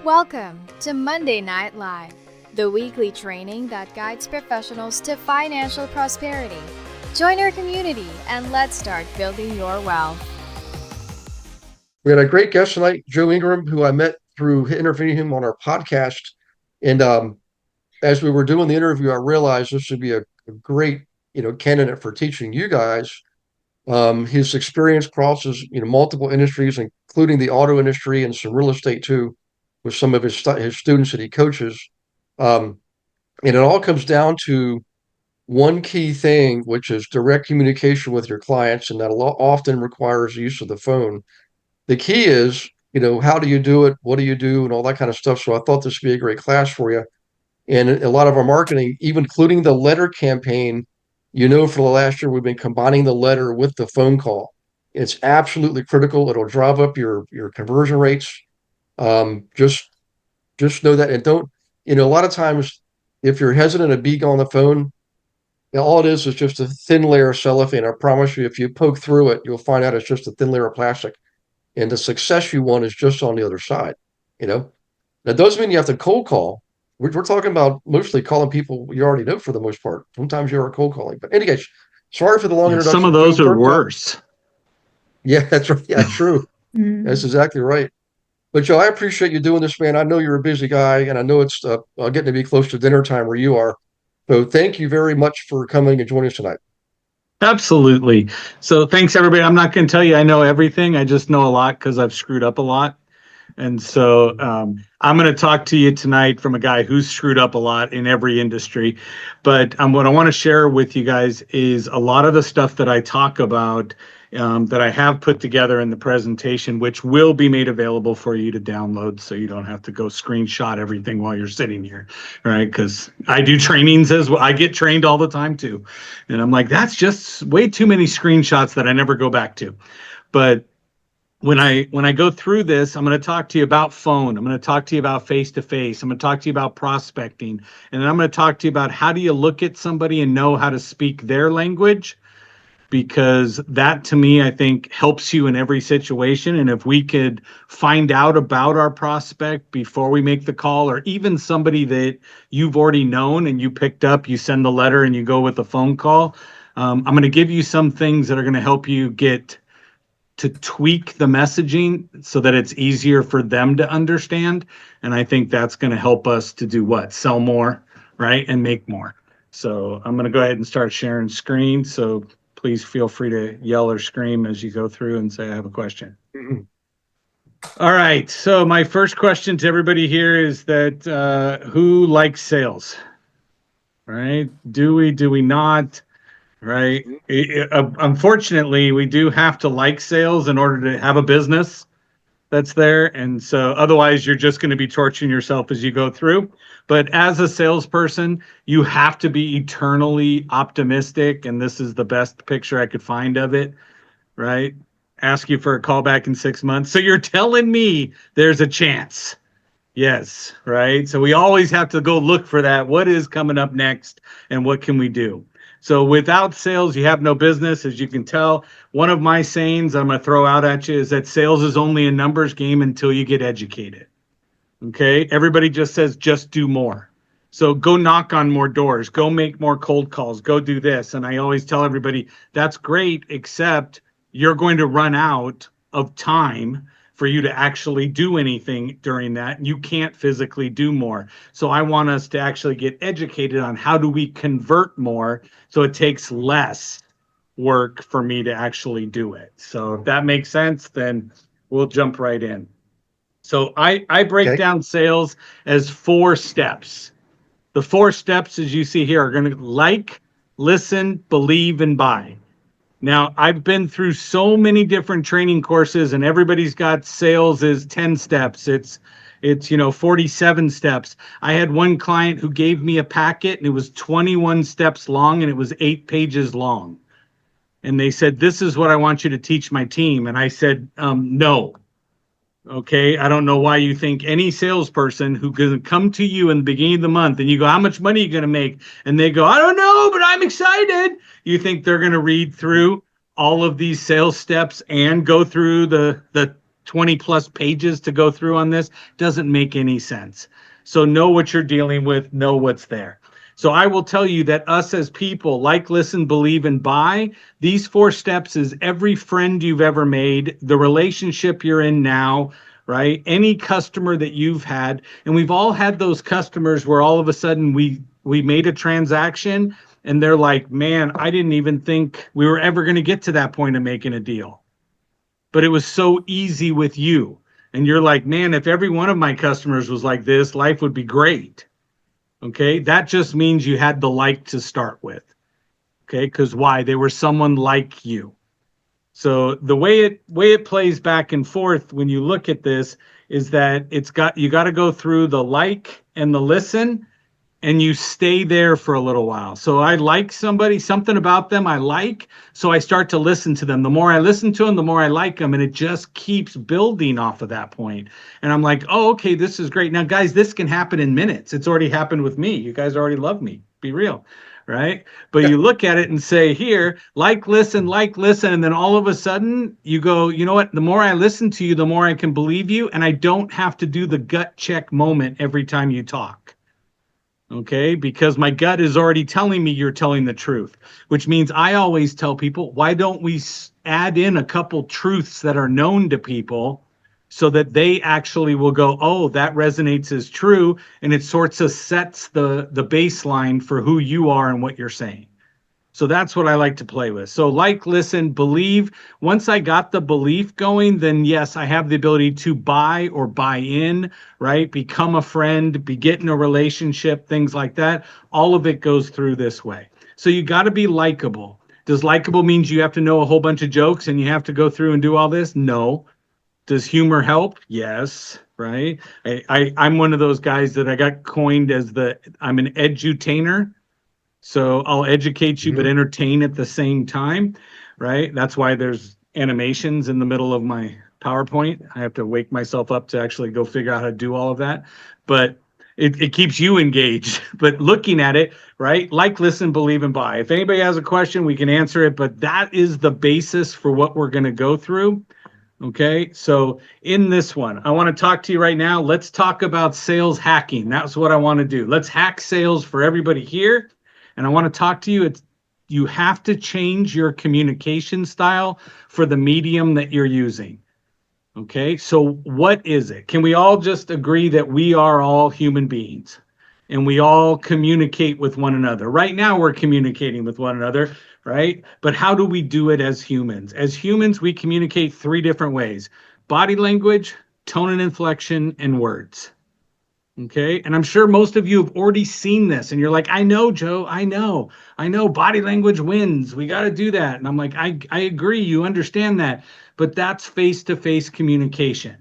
Welcome to Monday Night Live, the weekly training that guides professionals to financial prosperity. Join our community and let's start building your wealth. We had a great guest tonight, Joe Ingram, who I met through interviewing him on our podcast. And as we were doing the interview, I realized this would be a great, candidate for teaching you guys. His experience crosses, multiple industries, including the auto industry and some real estate too, with some of his students that he coaches. Um, and it all comes down to one key thing, which is direct communication with your clients, and that often requires the use of the phone. The key is, how do you do it? What do you do? And all that kind of stuff. So I thought this would be a great class for you. And a lot of our marketing, even including the letter campaign, for the last year, we've been combining the letter with the phone call. It's absolutely critical. It'll drive up your conversion rates. Just know that, and don't, a lot of times if you're hesitant to be on the phone, all it is just a thin layer of cellophane. I promise you, if you poke through it, you'll find out it's just a thin layer of plastic. And the success you want is just on the other side. You know, that doesn't mean you have to cold call. We're talking about mostly calling people you already know for the most part. Sometimes you are cold calling, but any case, sorry for the long Yeah, some introduction. of those are worse. Yeah, that's right. Yeah, true. That's exactly right. But Joe, I appreciate you doing this, man. I know you're a busy guy, and I know it's getting to be close to dinner time where you are. So thank you very much for coming and joining us tonight. Absolutely. So thanks, everybody. I'm not going to tell you I know everything. I just know a lot because I've screwed up a lot. And so I'm going to talk to you tonight from a guy who's screwed up a lot in every industry. But what I want to share with you guys is a lot of the stuff that I talk about that I have put together in the presentation, which will be made available for you to download so you don't have to go screenshot everything while you're sitting here, right? Because I do trainings as well. I get trained all the time too. And I'm like, that's just way too many screenshots that I never go back to. But when I go through this, I'm going to talk to you about phone. I'm going to talk to you about face-to-face. I'm going to talk to you about prospecting. And then I'm going to talk to you about how do you look at somebody and know how to speak their language, because that to me, I think helps you in every situation. And if we could find out about our prospect before we make the call, or even somebody that you've already known and you picked up, you send the letter and you go with the phone call, I'm going to give you some things that are going to help you get to tweak the messaging so that it's easier for them to understand. And I think that's going to help us to do what? Sell more, right? And make more. So I'm going to go ahead and start sharing screen. So please feel free to yell or scream as you go through and say, I have a question. All right. So my first question to everybody here is that who likes sales? Right? Do we not? Right. Unfortunately, we do have to like sales in order to have a business that's there. And so otherwise, you're just going to be torturing yourself as you go through. But as a salesperson, you have to be eternally optimistic. And this is the best picture I could find of it. Right. Ask you for a call back in 6 months. So you're telling me there's a chance. Yes. Right. So we always have to go look for that. What is coming up next and what can we do? So without sales, you have no business. As you can tell, one of my sayings I'm going to throw out at you is that sales is only a numbers game until you get educated. Okay? Everybody just says, just do more. So go knock on more doors. Go make more cold calls. Go do this. And I always tell everybody, that's great, except you're going to run out of time for you to actually do anything during that. You can't physically do more. So I want us to actually get educated on how do we convert more so it takes less work for me to actually do it. So if that makes sense, then we'll jump right in. So I break down sales as 4 steps. The 4 steps, as you see here, are going to like, listen, believe, and buy. Now, I've been through so many different training courses, and everybody's got sales is 10 steps. It's 47 steps. I had one client who gave me a packet, and it was 21 steps long, and it was 8 pages long. And they said, this is what I want you to teach my team. And I said, no. Okay, I don't know why you think any salesperson who can come to you in the beginning of the month and you go, how much money are you going to make? And they go, I don't know, but I'm excited. You think they're going to read through all of these sales steps and go through the 20 plus pages to go through on this. Doesn't make any sense. So know what you're dealing with, know what's there. So I will tell you that us as people, like, listen, believe, and buy, these 4 steps is every friend you've ever made, the relationship you're in now, right? Any customer that you've had. And we've all had those customers where all of a sudden we made a transaction and they're like, man, I didn't even think we were ever going to get to that point of making a deal. But it was so easy with you. And you're like, man, if every one of my customers was like this, life would be great. Okay, that just means you had the like to start with. Okay, because why? They were someone like you. So the way it plays back and forth when you look at this is that you got to go through the like and the listen, and you stay there for a little while. So I like somebody, something about them I like, so I start to listen to them. The more I listen to them, the more I like them, and it just keeps building off of that point. And I'm like, oh, okay, this is great. Now, guys, this can happen in minutes. It's already happened with me. You guys already love me. Be real, right? But you look at it and say, here, like, listen, and then all of a sudden you go, you know what? The more I listen to you, the more I can believe you, and I don't have to do the gut check moment every time you talk. Okay, because my gut is already telling me you're telling the truth, which means I always tell people, why don't we add in a couple truths that are known to people so that they actually will go, oh, that resonates as true. And it sorts of sets the baseline for who you are and what you're saying. So that's what I like to play with. So like, listen, believe. Once I got the belief going, then yes, I have the ability to buy or buy in, right? Become a friend, get in a relationship, things like that. All of it goes through this way. So you got to be likable. Does likable means you have to know a whole bunch of jokes and you have to go through and do all this? No. Does humor help? Yes, right? I'm one of those guys that I got coined as I'm an edutainer. So I'll educate you, but entertain at the same time, right? That's why there's animations in the middle of my PowerPoint. I have to wake myself up to actually go figure out how to do all of that. But it keeps you engaged. But looking at it, right? Like, listen, believe, and buy. If anybody has a question, we can answer it. But that is the basis for what we're going to go through. Okay, so in this one, I want to talk to you right now. Let's talk about sales hacking. That's what I want to do. Let's hack sales for everybody here. And I want to talk to you. You have to change your communication style for the medium that you're using. Okay, so what is it? Can we all just agree that we are all human beings and we all communicate with one another? Right now, we're communicating with one another, right? But how do we do it as humans? As humans, we communicate 3 different ways: body language, tone and inflection, and words. Okay, and I'm sure most of you have already seen this and you're like, I know, Joe, I know body language wins. We got to do that. And I'm like, I agree. You understand that, but that's face-to-face communication.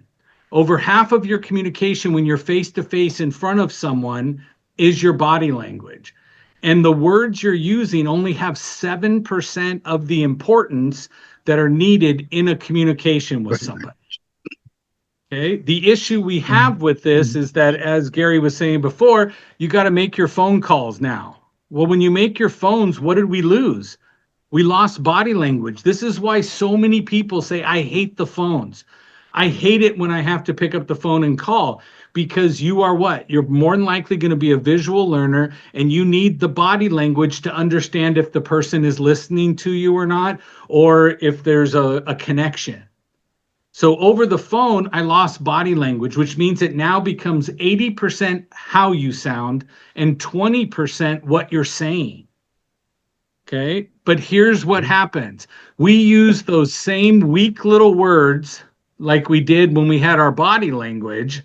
Over half of your communication when you're face-to-face in front of someone is your body language. And the words you're using only have 7% of the importance that are needed in a communication with somebody. Okay. The issue we have with this is that, as Gary was saying before, you got to make your phone calls now. Well, when you make your phones, what did we lose? We lost body language. This is why so many people say, I hate the phones. I hate it when I have to pick up the phone and call, because you are what? You're more than likely going to be a visual learner, and you need the body language to understand if the person is listening to you or not, or if there's a connection. So over the phone, I lost body language, which means it now becomes 80% how you sound and 20% what you're saying. Okay, but here's what happens. We use those same weak little words like we did when we had our body language.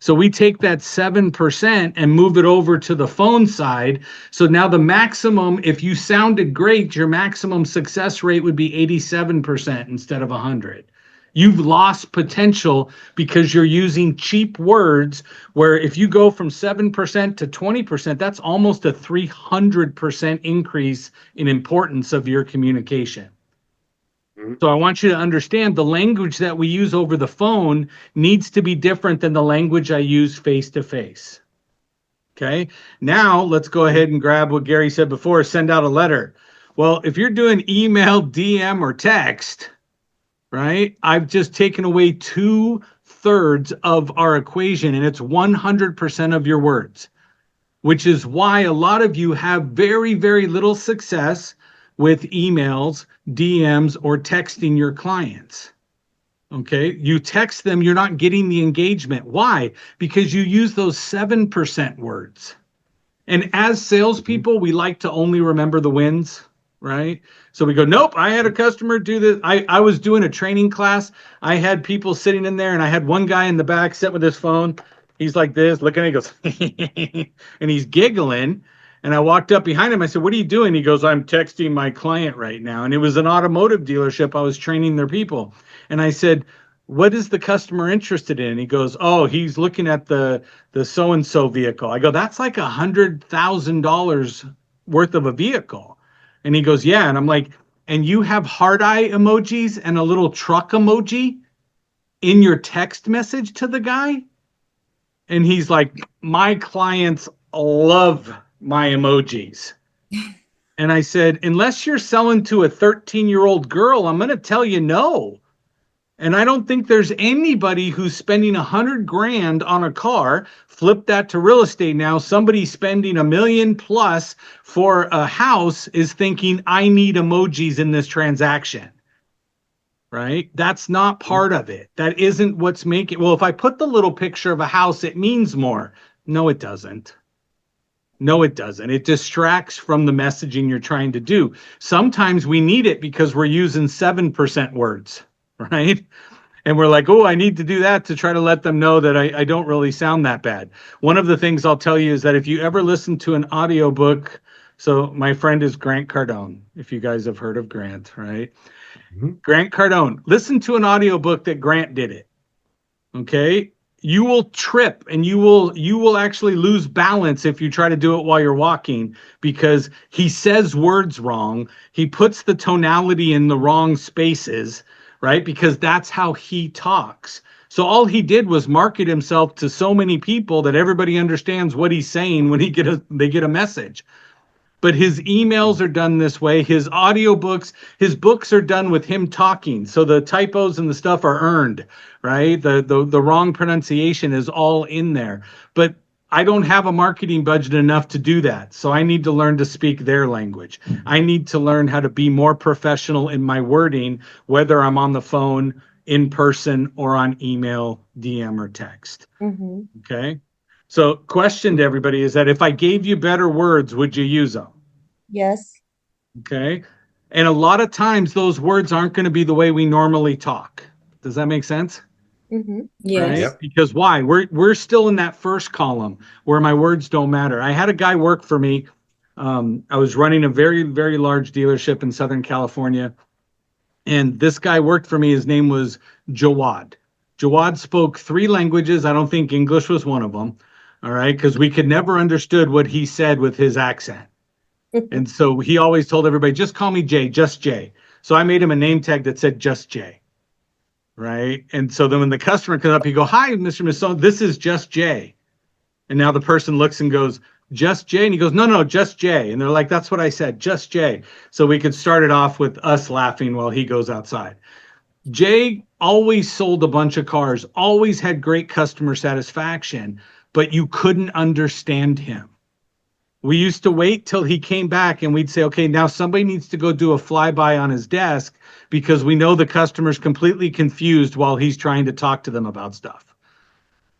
So we take that 7% and move it over to the phone side. So now the maximum, if you sounded great, your maximum success rate would be 87% instead of 100. You've lost potential because you're using cheap words, where if you go from 7% to 20%, that's almost a 300% increase in importance of your communication. So I want you to understand the language that we use over the phone needs to be different than the language I use face to face. Okay, now let's go ahead and grab what Gary said before, send out a letter. Well, if you're doing email, DM, or text, right? I've just taken away 2/3 of our equation, and it's 100% of your words, which is why a lot of you have very, very little success with emails, DMs, or texting your clients. Okay, you text them, you're not getting the engagement. Why? Because you use those 7% words. And as salespeople, we like to only remember the wins, right? So we go, nope, I had a customer do this. I was doing a training class. I had people sitting in there, and I had one guy in the back sitting with his phone. He's like this, looking at it, he goes, and he's giggling. And I walked up behind him. I said, what are you doing? He goes, I'm texting my client right now. And it was an automotive dealership. I was training their people. And I said, what is the customer interested in? He goes, oh, he's looking at the so-and-so vehicle. I go, that's like $100,000 worth of a vehicle. And he goes, yeah. And I'm like, and you have heart eye emojis and a little truck emoji in your text message to the guy? And he's like, my clients love my emojis. And I said, unless you're selling to a 13-year-old girl, I'm going to tell you no. And I don't think there's anybody who's spending $100,000 on a car. Flip that to real estate now. Somebody spending $1 million plus for a house is thinking, I need emojis in this transaction. Right? That's not part of it. That isn't what's making. Well, if I put the little picture of a house, it means more. No, it doesn't. No, it doesn't. It distracts from the messaging you're trying to do. Sometimes we need it because we're using 7% words. Right? And we're like, oh, I need to do that to try to let them know that I don't really sound that bad. One of the things I'll tell you is that if you ever listen to an audiobook, so my friend is Grant Cardone, if you guys have heard of Grant, right? Mm-hmm. Grant Cardone, listen to an audiobook that Grant did it. Okay? You will trip and you will actually lose balance if you try to do it while you're walking, because he says words wrong. He puts the tonality in the wrong spaces. Right? Because that's how he talks. So all he did was market himself to so many people that everybody understands what he's saying when they get a message. But his emails are done this way. His audiobooks, his books are done with him talking. So the typos and the stuff are earned, right? The wrong pronunciation is all in there. But I don't have a marketing budget enough to do that. So I need to learn to speak their language. I need to learn how to be more professional in my wording, whether I'm on the phone, in person, or on email, DM, or text. Mm-hmm. Okay. So question to everybody is that if I gave you better words, would you use them? Yes. Okay. And a lot of times those words aren't going to be the way we normally talk. Does that make sense? Mm-hmm. Yes. Right? Yep. Because why? We're still in that first column where my words don't matter. I had a guy work for me. I was running a very, very large dealership in Southern California. And this guy worked for me. His name was Jawad. Jawad spoke 3 languages. I don't think English was one of them. All right. Because we could never understood what he said with his accent. And so he always told everybody, just call me Jay, just Jay. So I made him a name tag that said just Jay. Right. And so then when the customer comes up, he go, hi, Mr. Masson, this is just Jay. And now the person looks and goes, just Jay? And he goes, no, just Jay. And they're like, that's what I said, just Jay. So we could start it off with us laughing while he goes outside. Jay always sold a bunch of cars, always had great customer satisfaction, but you couldn't understand him. We used to wait till he came back and we'd say, okay, now somebody needs to go do a flyby on his desk because we know the customer's completely confused while he's trying to talk to them about stuff.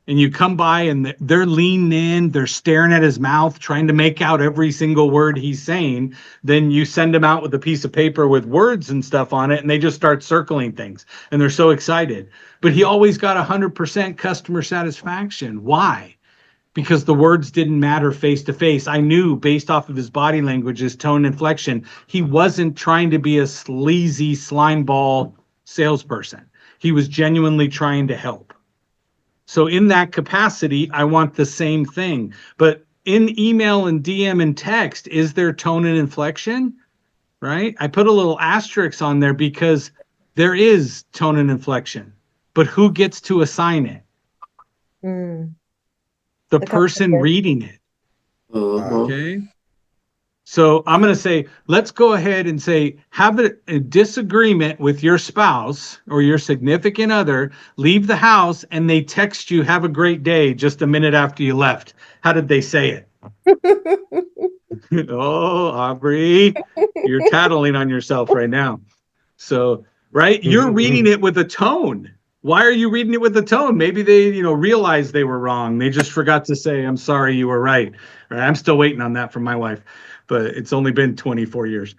And you come by and they're leaning in, they're staring at his mouth, trying to make out every single word he's saying. Then you send them out with a piece of paper with words and stuff on it, and they just start circling things. And they're so excited. But he always got 100% customer satisfaction. Why? Because the words didn't matter face to face. I knew based off of his body language, his tone, inflection, he wasn't trying to be a sleazy slimeball salesperson. He was genuinely trying to help. So in that capacity, I want the same thing. But in email and DM and text, is there tone and inflection? Right? I put a little asterisk on there because there is tone and inflection. But who gets to assign it? The person reading it. Uh-huh. Okay. So I'm going to say, let's go ahead and say, have a disagreement with your spouse or your significant other, leave the house, and they text you, have a great day, just a minute after you left. How did they say it? Oh, Aubrey, you're tattling on yourself right now. So, right, you're reading it with a tone. Why are you reading it with a tone? Maybe they, realized they were wrong. They just forgot to say, I'm sorry, you were right. Right, I'm still waiting on that from my wife, but it's only been 24 years.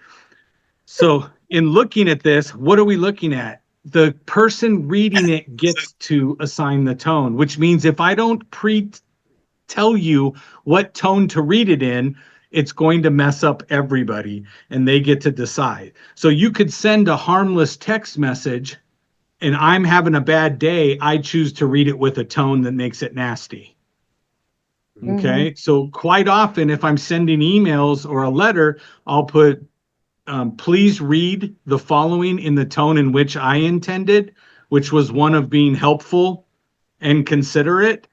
So, in looking at this, what are we looking at? The person reading it gets to assign the tone, which means if I don't tell you what tone to read it in, it's going to mess up everybody and they get to decide. So you could send a harmless text message and I'm having a bad day. I choose to read it with a tone that makes it nasty. Okay. So quite often, if I'm sending emails or a letter, I'll put, please read the following in the tone in which I intended, which was one of being helpful and considerate.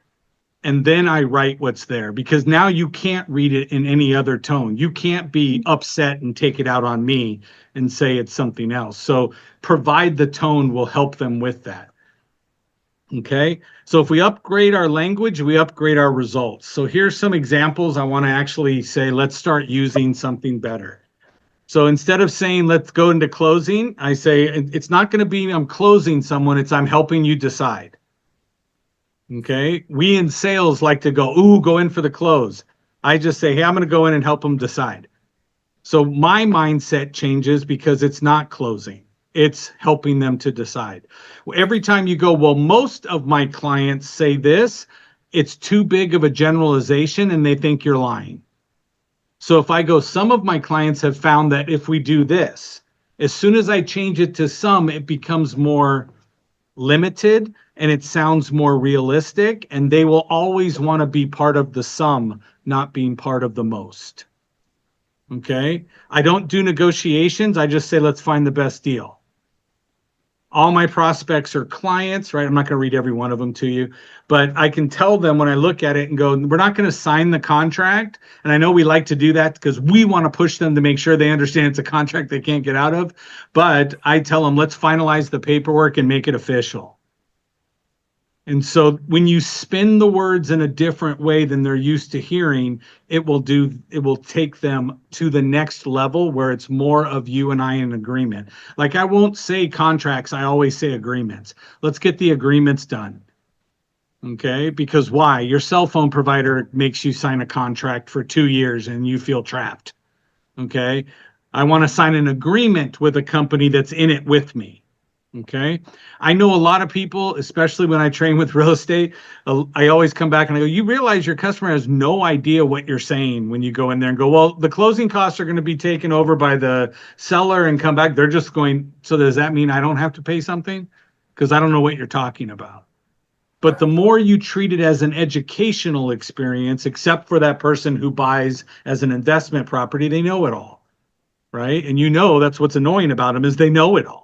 And then I write what's there, because now you can't read it in any other tone. You can't be upset and take it out on me and say it's something else. So provide the tone will help them with that. Okay. So if we upgrade our language, we upgrade our results. So here's some examples. I want to actually say, let's start using something better. So instead of saying, let's go into closing, I say, it's not going to be, I'm closing someone. It's I'm helping you decide. Okay. We in sales like to go in for the close. I just say, hey, I'm going to go in and help them decide. So my mindset changes because it's not closing. It's helping them to decide. Every time you go, well, most of my clients say this, it's too big of a generalization and they think you're lying. So if I go, some of my clients have found that if we do this, as soon as I change it to some, it becomes more limited and it sounds more realistic, and they will always want to be part of the sum, not being part of the most. Okay. I don't do negotiations. I just say, let's find the best deal. All my prospects are clients, right? I'm not going to read every one of them to you, but I can tell them when I look at it and go, we're not going to sign the contract. And I know we like to do that because we want to push them to make sure they understand it's a contract they can't get out of. But I tell them, let's finalize the paperwork and make it official. And so when you spin the words in a different way than they're used to hearing, it will take them to the next level where it's more of you and I in agreement. Like, I won't say contracts, I always say agreements. Let's get the agreements done. Okay, because why? Your cell phone provider makes you sign a contract for 2 years and you feel trapped. Okay, I want to sign an agreement with a company that's in it with me. Okay. I know a lot of people, especially when I train with real estate, I always come back and I go, you realize your customer has no idea what you're saying when you go in there and go, well, the closing costs are going to be taken over by the seller and come back. They're just going, so does that mean I don't have to pay something? Because I don't know what you're talking about. But the more you treat it as an educational experience, except for that person who buys as an investment property, they know it all, right? And that's what's annoying about them is they know it all.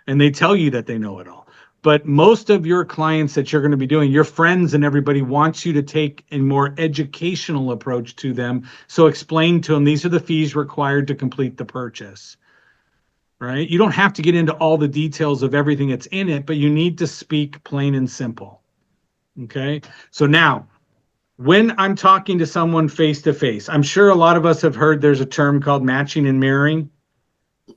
And they tell you that they know it all. But most of your clients that you're going to be doing, your friends and everybody wants you to take a more educational approach to them. So explain to them, these are the fees required to complete the purchase, right? You don't have to get into all the details of everything that's in it, but you need to speak plain and simple. Okay. So now, when I'm talking to someone face to face, I'm sure a lot of us have heard there's a term called matching and mirroring.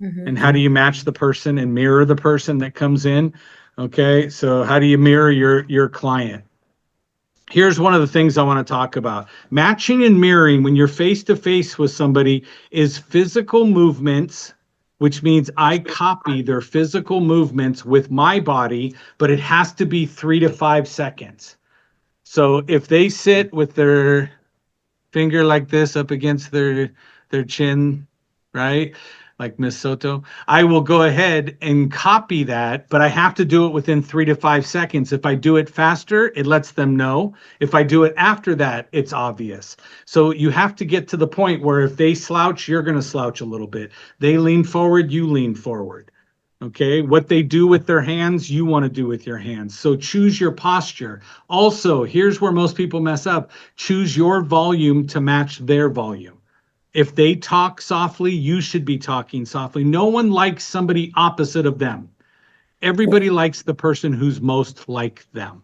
And how do you match the person and mirror the person that comes in? Okay, so how do you mirror your client? Here's one of the things I want to talk about. Matching and mirroring when you're face to face with somebody is physical movements, which means I copy their physical movements with my body, but it has to be 3 to 5 seconds. So if they sit with their finger like this up against their chin, right? Like Miss Soto, I will go ahead and copy that, but I have to do it within 3 to 5 seconds. If I do it faster, it lets them know. If I do it after that, it's obvious. So you have to get to the point where if they slouch, you're going to slouch a little bit. They lean forward, you lean forward. Okay, what they do with their hands, you want to do with your hands. So choose your posture. Also, here's where most people mess up. Choose your volume to match their volume. If they talk softly, you should be talking softly. No one likes somebody opposite of them. Everybody likes the person who's most like them.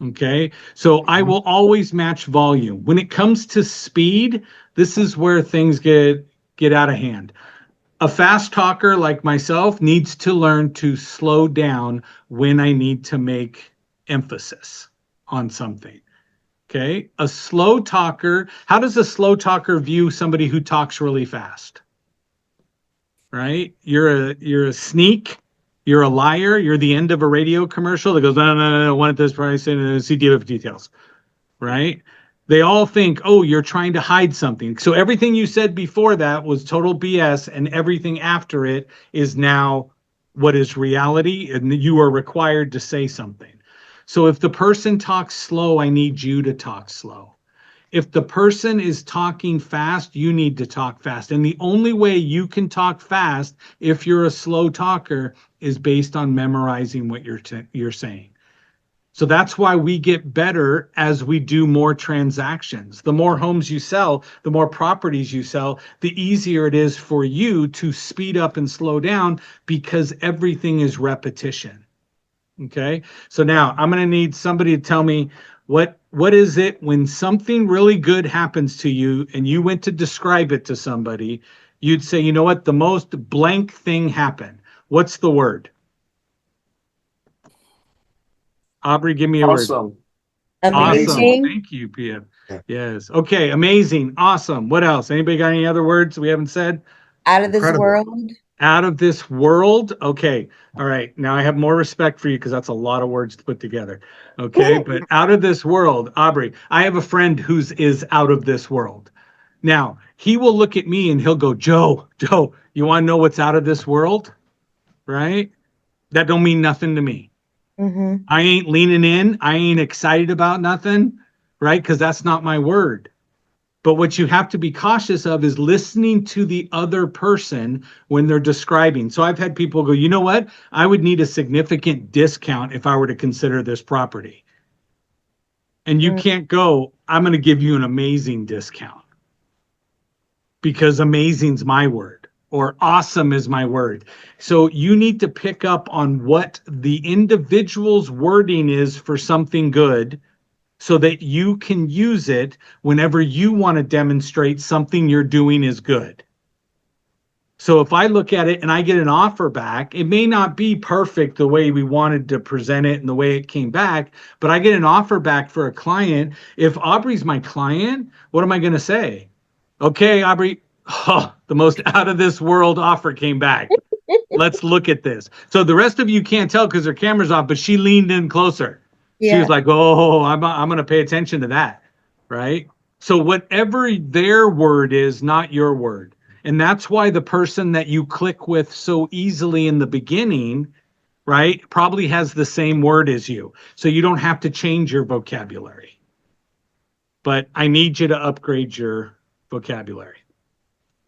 Okay, so I will always match volume. When it comes to speed, this is where things get out of hand. A fast talker like myself needs to learn to slow down when I need to make emphasis on something. Okay, a slow talker, how does a slow talker view somebody who talks really fast? Right? You're a sneak. You're a liar. You're the end of a radio commercial that goes, no, one at this price and see details, right? They all think, oh, you're trying to hide something. So everything you said before that was total BS, and everything after it is now what is reality, and you are required to say something. So if the person talks slow, I need you to talk slow. If the person is talking fast, you need to talk fast. And the only way you can talk fast if you're a slow talker is based on memorizing what you're saying. So that's why we get better as we do more transactions. The more homes you sell, the more properties you sell, the easier it is for you to speed up and slow down because everything is repetition. Okay, so now I'm going to need somebody to tell me what is it when something really good happens to you and you went to describe it to somebody, you'd say, you know what, the most blank thing happened. What's the word? Aubrey, give me a word. Awesome. Awesome. Amazing. Thank you, PM. Yeah. Yes. Okay, amazing. Awesome. What else? Anybody got any other words we haven't said? Out of this Incredible. world. Out of this world. Okay. All right. Now I have more respect for you because that's a lot of words to put together. Okay. But out of this world, Aubrey, I have a friend is out of this world. Now he will look at me and he'll go, Joe, you want to know what's out of this world? Right? That don't mean nothing to me. Mm-hmm. I ain't leaning in. I ain't excited about nothing. Right? Because that's not my word. But what you have to be cautious of is listening to the other person when they're describing. So I've had people go, you know what? I would need a significant discount if I were to consider this property. And you can't go, I'm going to give you an amazing discount. Because amazing's my word, or awesome is my word. So you need to pick up on what the individual's wording is for something good, so that you can use it whenever you want to demonstrate something you're doing is good. So if I look at it and I get an offer back, it may not be perfect the way we wanted to present it and the way it came back, but I get an offer back for a client. If Aubrey's my client, what am I going to say? Okay, Aubrey, the most out of this world offer came back. Let's look at this. So the rest of you can't tell because their camera's off, but she leaned in closer. She was like, oh, I'm going to pay attention to that, right? So whatever their word is, not your word. And that's why the person that you click with so easily in the beginning, right, probably has the same word as you. So you don't have to change your vocabulary. But I need you to upgrade your vocabulary.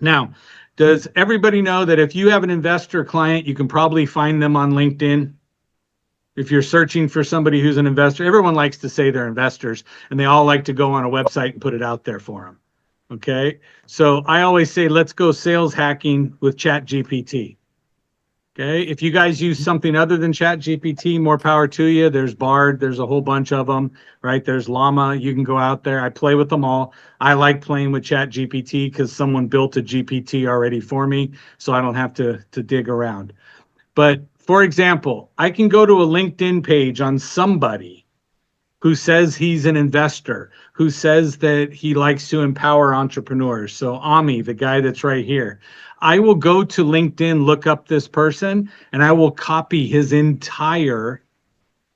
Now, does everybody know that if you have an investor client, you can probably find them on LinkedIn? If you're searching for somebody who's an investor, everyone likes to say they're investors, and they all like to go on a website and put it out there for them. Okay. So I always say, let's go sales hacking with ChatGPT. Okay. If you guys use something other than ChatGPT, more power to you. There's Bard. There's a whole bunch of them, right? There's Llama. You can go out there. I play with them all. I like playing with ChatGPT because someone built a GPT already for me, so I don't have to dig around. But for example, I can go to a LinkedIn page on somebody who says he's an investor, who says that he likes to empower entrepreneurs. So Ami, the guy that's right here, I will go to LinkedIn, look up this person, and I will copy his entire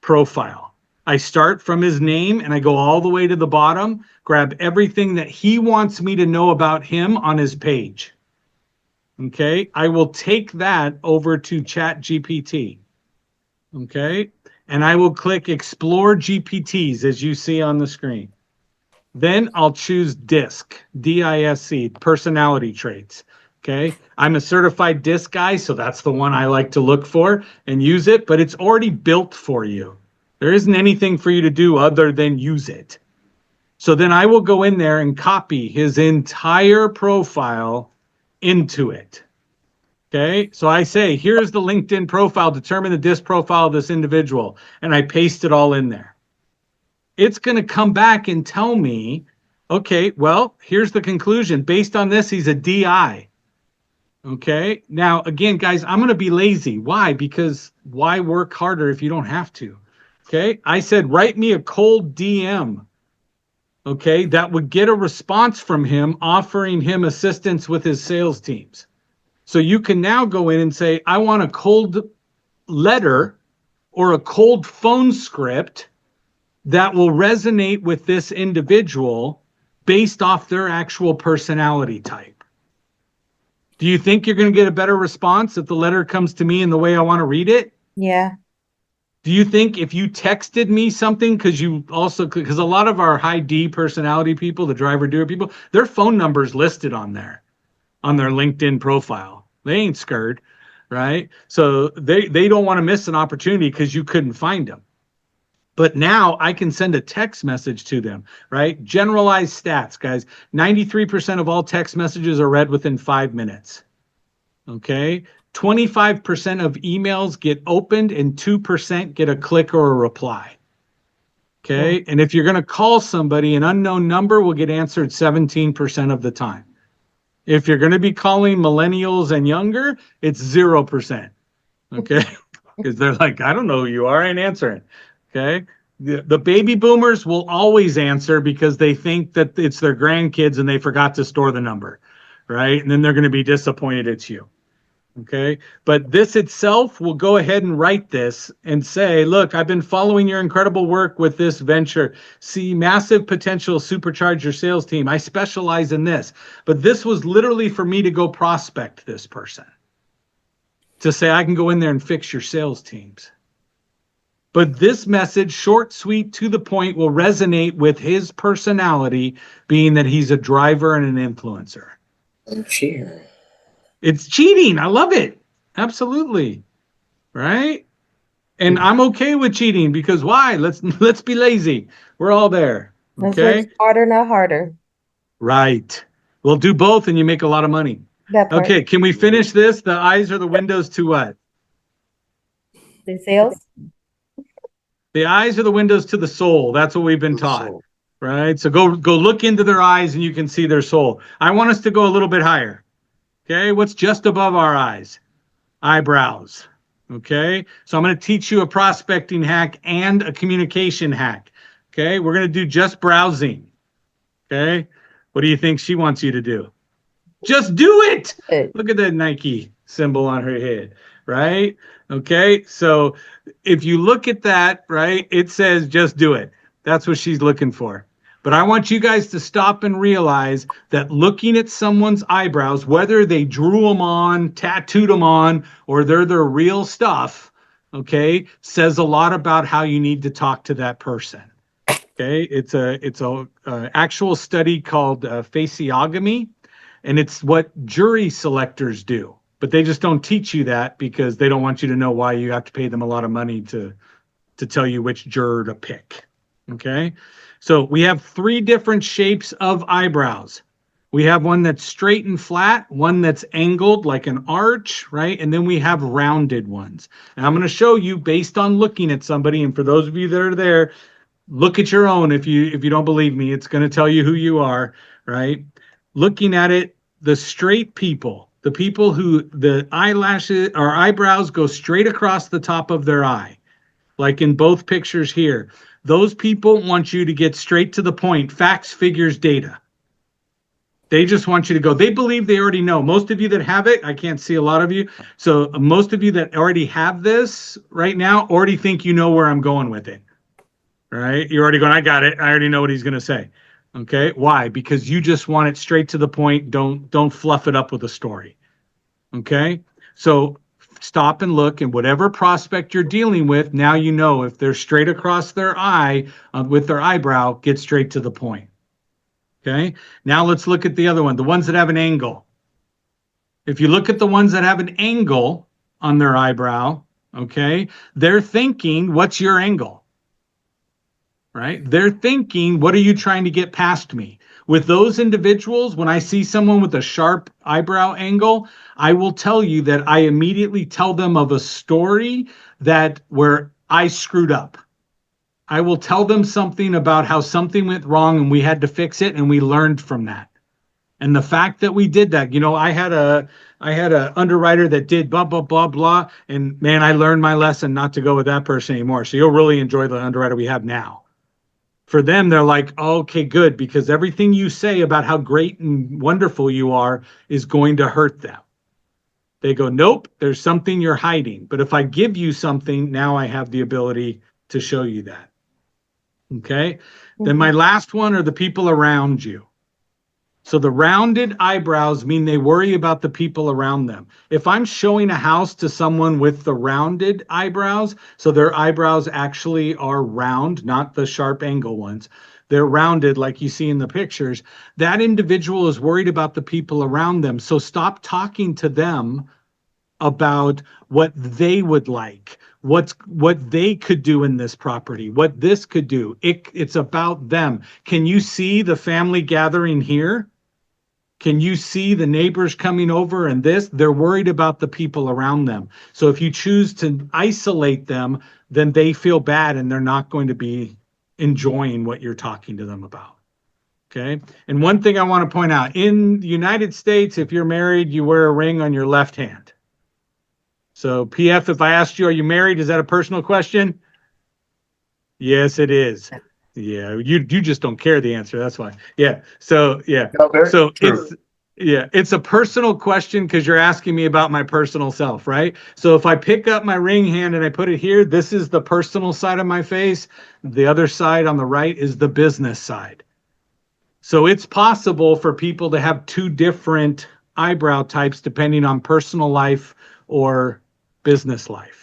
profile. I start from his name and I go all the way to the bottom, grab everything that he wants me to know about him on his page. Okay, I will take that over to ChatGPT. Okay, and I will click Explore GPTs as you see on the screen. Then I'll choose DISC, D-I-S-C, personality traits. Okay, I'm a certified DISC guy, so that's the one I like to look for and use it, but it's already built for you. There isn't anything for you to do other than use it. So then I will go in there and copy his entire profile into it. Okay, so I say, here's the LinkedIn profile, determine the disc profile of this individual, and I paste it all in there. It's going to come back and tell me, okay, well, here's the conclusion. Based on this, he's a DI. Okay, now again, guys, I'm going to be lazy. Why? Because why work harder if you don't have to? Okay, I said, write me a cold DM. Okay, that would get a response from him offering him assistance with his sales teams. So you can now go in and say, I want a cold letter or a cold phone script that will resonate with this individual based off their actual personality type. Do you think you're going to get a better response if the letter comes to me in the way I want to read it? Yeah. Do you think if you texted me something, because a lot of our high D personality people, the driver doer people, their phone number's listed on their LinkedIn profile. They ain't scared, right? So they don't want to miss an opportunity because you couldn't find them. But now I can send a text message to them, right? Generalized stats, guys. 93% of all text messages are read within 5 minutes. Okay? 25% of emails get opened and 2% get a click or a reply. Okay? And if you're going to call somebody, an unknown number will get answered 17% of the time. If you're going to be calling millennials and younger, it's 0%. Okay? Because they're like, I don't know who you are, I ain't answering. Okay? The baby boomers will always answer because they think that it's their grandkids and they forgot to store the number. Right? And then they're going to be disappointed it's you. Okay, but this itself will go ahead and write this and say, look, I've been following your incredible work with this venture. See massive potential, supercharge your sales team. I specialize in this. But this was literally for me to go prospect this person. To say I can go in there and fix your sales teams. But this message, short, sweet, to the point, will resonate with his personality, being that he's a driver and an influencer. I'm cheering. It's cheating. I love it. Absolutely. Right? And I'm okay with cheating because why? Let's be lazy. We're all there. Okay? Let's work harder, not harder. Right. We'll do both and you make a lot of money. That part. Okay, can we finish this? The eyes are the windows to what? The sales? The eyes are the windows to the soul. That's what we've been taught. Soul. Right? So go look into their eyes and you can see their soul. I want us to go a little bit higher. Okay, what's just above our eyes? Eyebrows. Okay, so I'm going to teach you a prospecting hack and a communication hack. Okay, we're going to do just browsing. Okay, what do you think she wants you to do? Just do it. Look at that Nike symbol on her head, right? Okay, so if you look at that, right, it says just do it. That's what she's looking for. But I want you guys to stop and realize that looking at someone's eyebrows, whether they drew them on, tattooed them on, or they're their real stuff, okay, says a lot about how you need to talk to that person. Okay, it's a actual study called faciogamy, and it's what jury selectors do. But they just don't teach you that because they don't want you to know why you have to pay them a lot of money to tell you which juror to pick. Okay. So we have 3 different shapes of eyebrows. We have one that's straight and flat, one that's angled like an arch, right? And then we have rounded ones. And I'm going to show you based on looking at somebody. And for those of you that are there, look at your own. If you don't believe me, it's going to tell you who you are, right? Looking at it, the straight people, the people who the eyelashes or eyebrows go straight across the top of their eye, like in both pictures here. Those people want you to get straight to the point, facts, figures, data. They just want you to go. They believe they already know. Most of you that have it, I can't see a lot of you. So most of you that already have this right now already think you know where I'm going with it. Right? You're already going, I got it. I already know what he's going to say. Okay. Why? Because you just want it straight to the point. Don't fluff it up with a story. Okay. So stop and look, and whatever prospect you're dealing with, now you know if they're straight across their eye with their eyebrow, get straight to the point. Okay, now let's look at the other one, the ones that have an angle. If you look at the ones that have an angle on their eyebrow, okay, they're thinking, what's your angle? right? They're thinking, what are you trying to get past me? With those individuals, when I see someone with a sharp eyebrow angle, I will tell you that I immediately tell them of a story that where I screwed up. I will tell them something about how something went wrong and we had to fix it and we learned from that. And the fact that we did that, I had a underwriter that did blah blah blah blah, and man, I learned my lesson not to go with that person anymore. So you'll really enjoy the underwriter we have now. For them, they're like, oh, okay, good, because everything you say about how great and wonderful you are is going to hurt them. They go, nope, there's something you're hiding. But if I give you something, now I have the ability to show you that. Okay. Then my last one are the people around you. So the rounded eyebrows mean they worry about the people around them. If I'm showing a house to someone with the rounded eyebrows, so their eyebrows actually are round, not the sharp angle ones, they're rounded like you see in the pictures, that individual is worried about the people around them. So stop talking to them about what they would like, what they could do in this property, what this could do. It's about them. Can you see the family gathering here? Can you see the neighbors coming over and this? They're worried about the people around them. So if you choose to isolate them, then they feel bad and they're not going to be enjoying what you're talking to them about. Okay. And one thing I want to point out, in the United States, if you're married, you wear a ring on your left hand. So PF, if I asked you, are you married? Is that a personal question? Yes, it is. Yeah, you just don't care the answer. That's why. Yeah. So yeah. No, very So true. it's a personal question because you're asking me about my personal self, right? So if I pick up my ring hand and I put it here, this is the personal side of my face. The other side on the right is the business side. So it's possible for people to have two different eyebrow types depending on personal life or business life.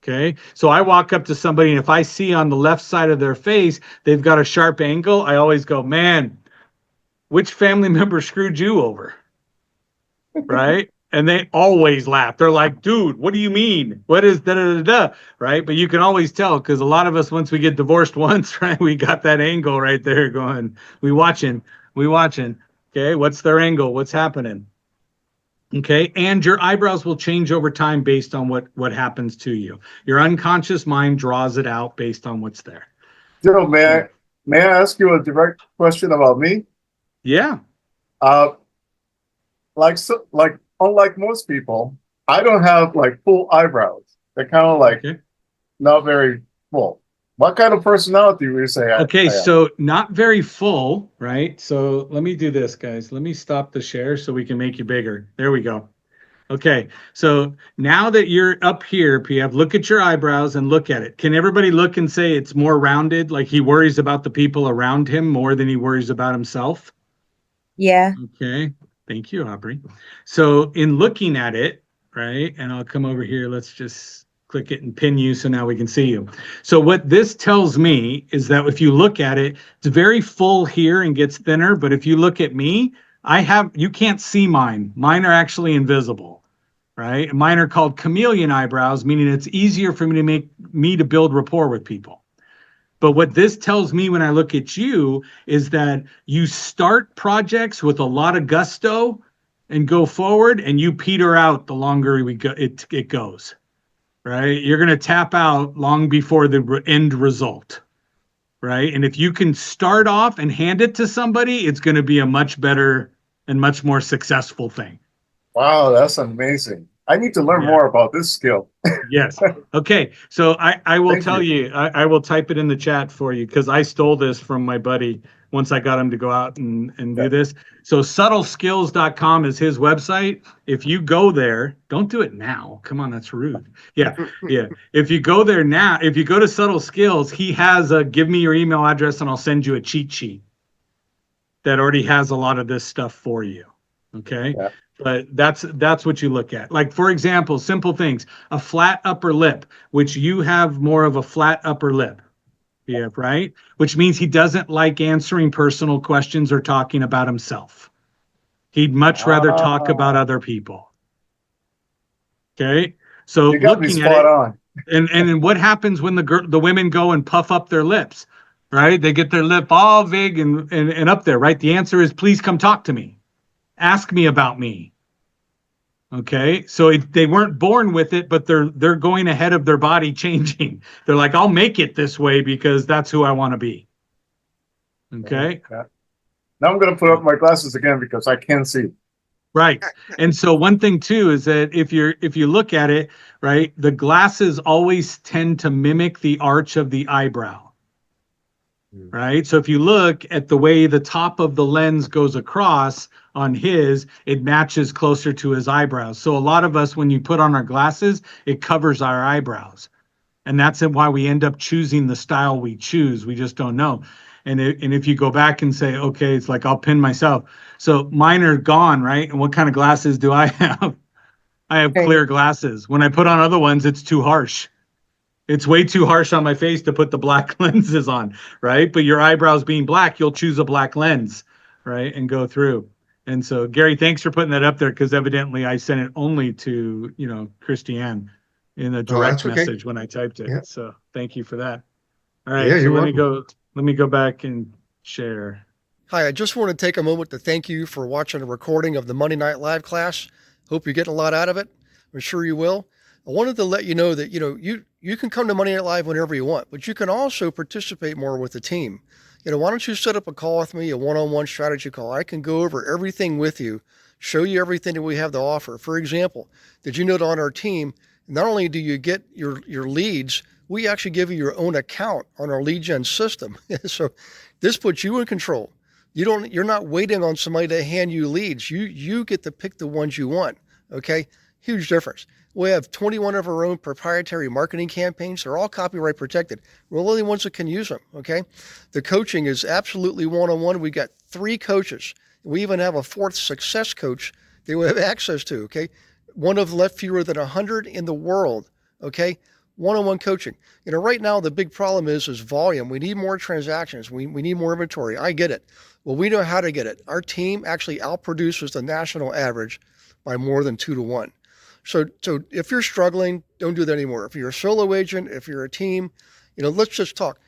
Okay, so I walk up to somebody and if I see on the left side of their face they've got a sharp angle, I always go, man, which family member screwed you over? Right? And they always laugh. They're like, dude, what do you mean? What is da da da da? Right? But you can always tell because a lot of us, once we get divorced once, right, we got that angle right there going, we watching. Okay, what's their angle? What's happening? Okay, and your eyebrows will change over time based on what happens to you. Your unconscious mind draws it out based on what's there. Joe, may I ask you a direct question about me? Yeah. Like unlike most people, I don't have like full eyebrows. They're kind of like Okay. not very full. What kind of personality would you say? Okay, so not very full, right? So let me do this, guys. Let me stop the share so we can make you bigger. There we go. Okay, so now that you're up here, PF, look at your eyebrows and look at it. Can everybody look and say it's more rounded, like he worries about the people around him more than he worries about himself? Yeah. Okay, thank you, Aubrey. So in looking at it, right, and I'll come over here, let's just click it and pin you so now we can see you. So what this tells me is that if you look at it, it's very full here and gets thinner, but if you look at me, you can't see mine. Mine are actually invisible, right? Mine are called chameleon eyebrows, meaning it's easier for me to build rapport with people. But what this tells me when I look at you is that you start projects with a lot of gusto and go forward, and you peter out the longer it goes, right? You're going to tap out long before the end result, right? And if you can start off and hand it to somebody, it's going to be a much better and much more successful thing. Wow, that's amazing. I need to learn more about this skill. Yes. Okay. So I will Thank tell you, I will type it in the chat for you because I stole this from my buddy once I got him to go out and do this. So subtleskills.com is his website. If you go there, don't do it now. Come on, that's rude. Yeah. Yeah. If you go there now, if you go to Subtle Skills, he has a give me your email address and I'll send you a cheat sheet that already has a lot of this stuff for you. Okay. Yeah. But that's what you look at. Like, for example, simple things, a flat upper lip, which you have more of a flat upper lip. Yeah, right? Which means he doesn't like answering personal questions or talking about himself. He'd much rather talk about other people. Okay. So You got me looking at spot it, on. and then what happens when the women go and puff up their lips? right? They get their lip all big and up there, right? The answer is, please come talk to me. Ask me about me. Okay, so they weren't born with it, but they're going ahead of their body changing. They're like, I'll make it this way because that's who I want to be. Okay. Yeah. Now I'm going to put up my glasses again because I can't see. Right. And so one thing too is that if you look at it, right, the glasses always tend to mimic the arch of the eyebrow. Right. So if you look at the way the top of the lens goes across on his, it matches closer to his eyebrows. So a lot of us, when you put on our glasses, it covers our eyebrows. And that's why we end up choosing the style we choose. We just don't know. And if you go back and say, okay, it's like I'll pin myself. So mine are gone, right? And what kind of glasses do I have? I have clear glasses. When I put on other ones, it's too harsh. It's way too harsh on my face to put the black lenses on, right? But your eyebrows being black, you'll choose a black lens, right? And go through. And so, Gary, thanks for putting that up there because evidently I sent it only to, Christiane in a direct message when I typed it. Yeah. So thank you for that. All right. Yeah, so let me go back and share. Hi, I just want to take a moment to thank you for watching a recording of the Monday Night Live class. Hope you're getting a lot out of it. I'm sure you will. I wanted to let you know that, you can come to Monday Night Live whenever you want, but you can also participate more with the team. Why don't you set up a call with me, a one-on-one strategy call? I can go over everything with you, show you everything that we have to offer. For example, did you know that on our team, not only do you get your leads, we actually give you your own account on our lead gen system. So this puts you in control. You're not waiting on somebody to hand you leads. You get to pick the ones you want. Okay. Huge difference. We have 21 of our own proprietary marketing campaigns. They're all copyright protected. We're the only ones that can use them. Okay. The coaching is absolutely one-on-one. We got 3 coaches. We even have a 4th success coach that we have access to. Okay. One of left fewer than 100 in the world. Okay. One-on-one coaching. Right now the big problem is volume. We need more transactions. We need more inventory. I get it. Well, we know how to get it. Our team actually outproduces the national average by more than 2 to 1. So if you're struggling, don't do that anymore. If you're a solo agent, if you're a team, let's just talk.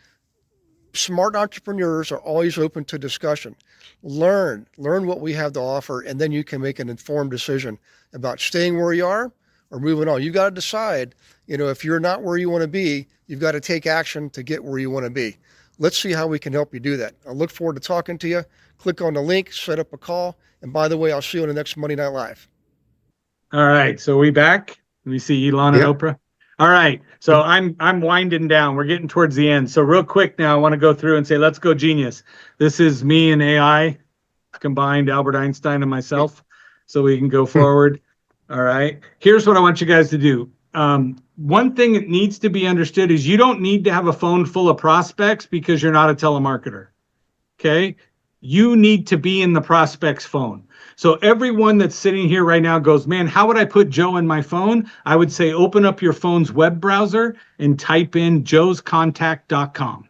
Smart entrepreneurs are always open to discussion. Learn what we have to offer, and then you can make an informed decision about staying where you are or moving on. You got to decide, if you're not where you want to be, you've got to take action to get where you want to be. Let's see how we can help you do that. I look forward to talking to you. Click on the link, set up a call. And by the way, I'll see you on the next Monday Night Live. All right. So we back? Let me see Elon and Oprah. All right. So I'm winding down. We're getting towards the end. So real quick now, I want to go through and say, let's go genius. This is me and AI combined, Albert Einstein and myself. So we can go forward. All right. Here's what I want you guys to do. One thing that needs to be understood is you don't need to have a phone full of prospects because you're not a telemarketer. Okay. You need to be in the prospect's phone. So everyone that's sitting here right now goes, man, how would I put Joe in my phone? I would say, open up your phone's web browser and type in joescontact.com.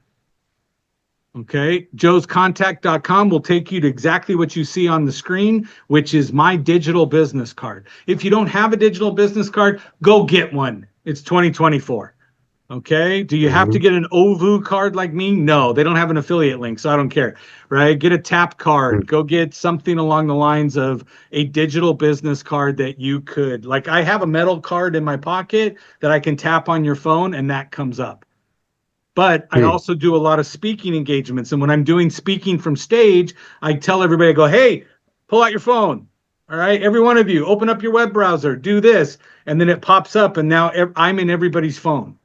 Okay. joescontact.com will take you to exactly what you see on the screen, which is my digital business card. If you don't have a digital business card, go get one. It's 2024. Okay. Do you have to get an OVU card like me? No, they don't have an affiliate link, so I don't care, right? Get a tap card. Go get something along the lines of a digital business card that you could, like I have a metal card in my pocket that I can tap on your phone and that comes up. But I also do a lot of speaking engagements. And when I'm doing speaking from stage, I tell everybody, I go, hey, pull out your phone. All right, every one of you, open up your web browser, do this. And then it pops up and now I'm in everybody's phone.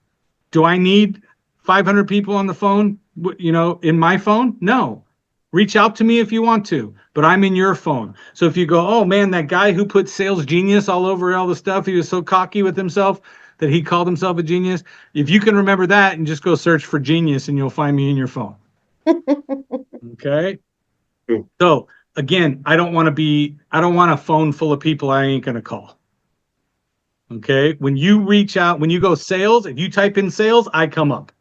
Do I need 500 people on the phone, in my phone? No. Reach out to me if you want to, but I'm in your phone. So if you go, oh man, that guy who put sales genius all over all the stuff, he was so cocky with himself that he called himself a genius. If you can remember that and just go search for genius and you'll find me in your phone. Okay. So again, I don't want a phone full of people I ain't going to call. Okay. When you reach out, when you go sales, if you type in sales, I come up.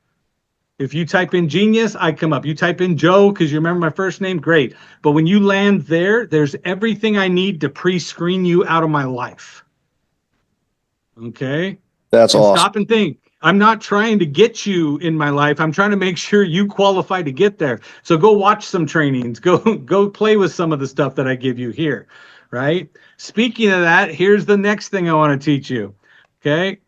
If you type in genius, I come up. You type in Joe because you remember my first name, great. But when you land there, there's everything I need to pre-screen you out of my life. Okay. That's awesome. Stop and think. I'm not trying to get you in my life. I'm trying to make sure you qualify to get there. So go watch some trainings. Go play with some of the stuff that I give you here, right? Speaking of that, here's the next thing I want to teach you. Okay.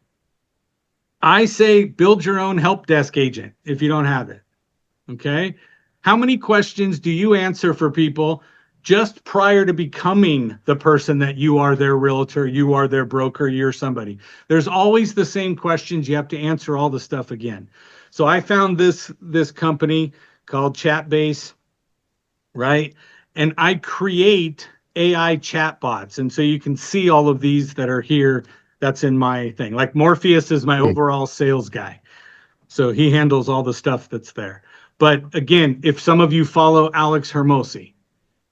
I say build your own help desk agent if you don't have it. Okay. How many questions do you answer for people just prior to becoming the person that you are their realtor, you are their broker, you're somebody? There's always the same questions. You have to answer all the stuff again. So I found this company called Chatbase, right? And I create AI chatbots. And so you can see all of these that are here. That's in my thing. Like Morpheus is my overall sales guy. So he handles all the stuff that's there. But again, if some of you follow Alex Hermosi,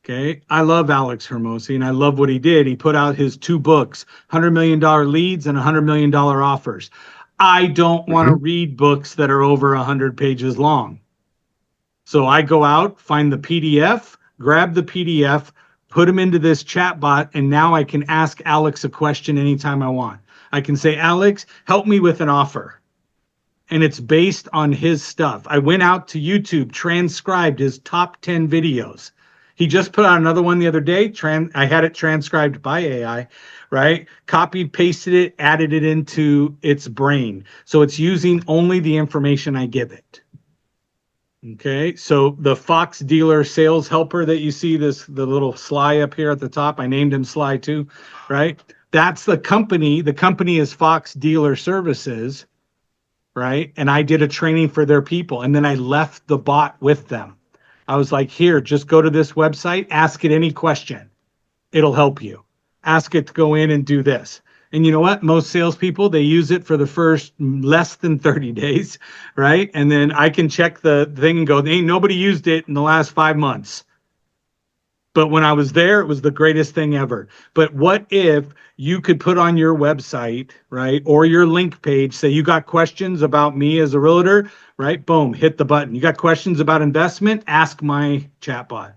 okay, I love Alex Hermosi and I love what he did. He put out his 2 books, $100 million leads and $100 million offers. I don't want to read books that are over 100 pages long. So I go out, find the PDF, grab the PDF, put them into this chat bot, and now I can ask Alex a question anytime I want. I can say, Alex, help me with an offer. And it's based on his stuff. I went out to YouTube, transcribed his top 10 videos. He just put out another one the other day. I had it transcribed by AI, right? Copied, pasted it, added it into its brain. So it's using only the information I give it. Okay, so the Fox Dealer Sales Helper that you see, the little Sly up here at the top, I named him Sly too, right? That's the company. The company is Fox Dealer Services, right? And I did a training for their people, and then I left the bot with them. I was like, here, just go to this website, ask it any question. It'll help you. Ask it to go in and do this. And you know what? Most salespeople, they use it for the first less than 30 days, right? And then I can check the thing and go, ain't nobody used it in the last 5 months. But when I was there, it was the greatest thing ever. But what if you could put on your website, right, or your link page, say you got questions about me as a realtor, right? Boom, hit the button. You got questions about investment? Ask my chatbot,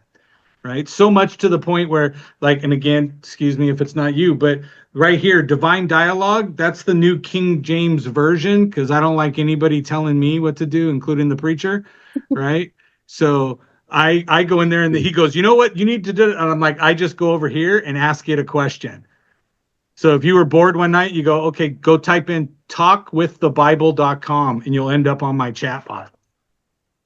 right? So much to the point where, like, and again, excuse me if it's not you, but right here, Divine Dialogue, that's the new King James version, because I don't like anybody telling me what to do, including the preacher, right? So I go in there and he goes, you know what you need to do? And I'm like, I just go over here and ask it a question. So if you were bored one night, you go, okay, go type in talkwiththebible.com and you'll end up on my chatbot.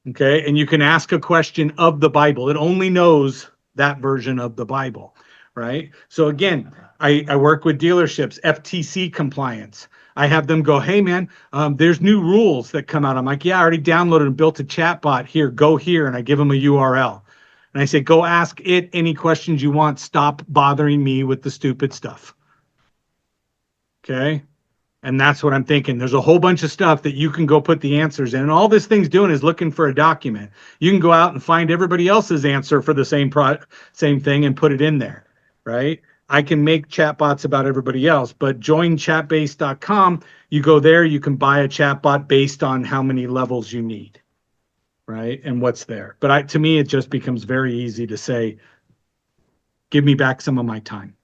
Okay. And you can ask a question of the Bible. It only knows that version of the Bible. Right. So again, I work with dealerships, FTC compliance. I have them go, hey, man, there's new rules that come out. I'm like, yeah, I already downloaded and built a chat bot here. Go here. And I give them a URL. And I say, go ask it any questions you want. Stop bothering me with the stupid stuff. Okay. And that's what I'm thinking. There's a whole bunch of stuff that you can go put the answers in. And all this thing's doing is looking for a document. You can go out and find everybody else's answer for the same thing and put it in there. Right. I can make chatbots about everybody else, but join chatbase.com. You go there, you can buy a chatbot based on how many levels you need, right? And what's there. But to me, it just becomes very easy to say, give me back some of my time.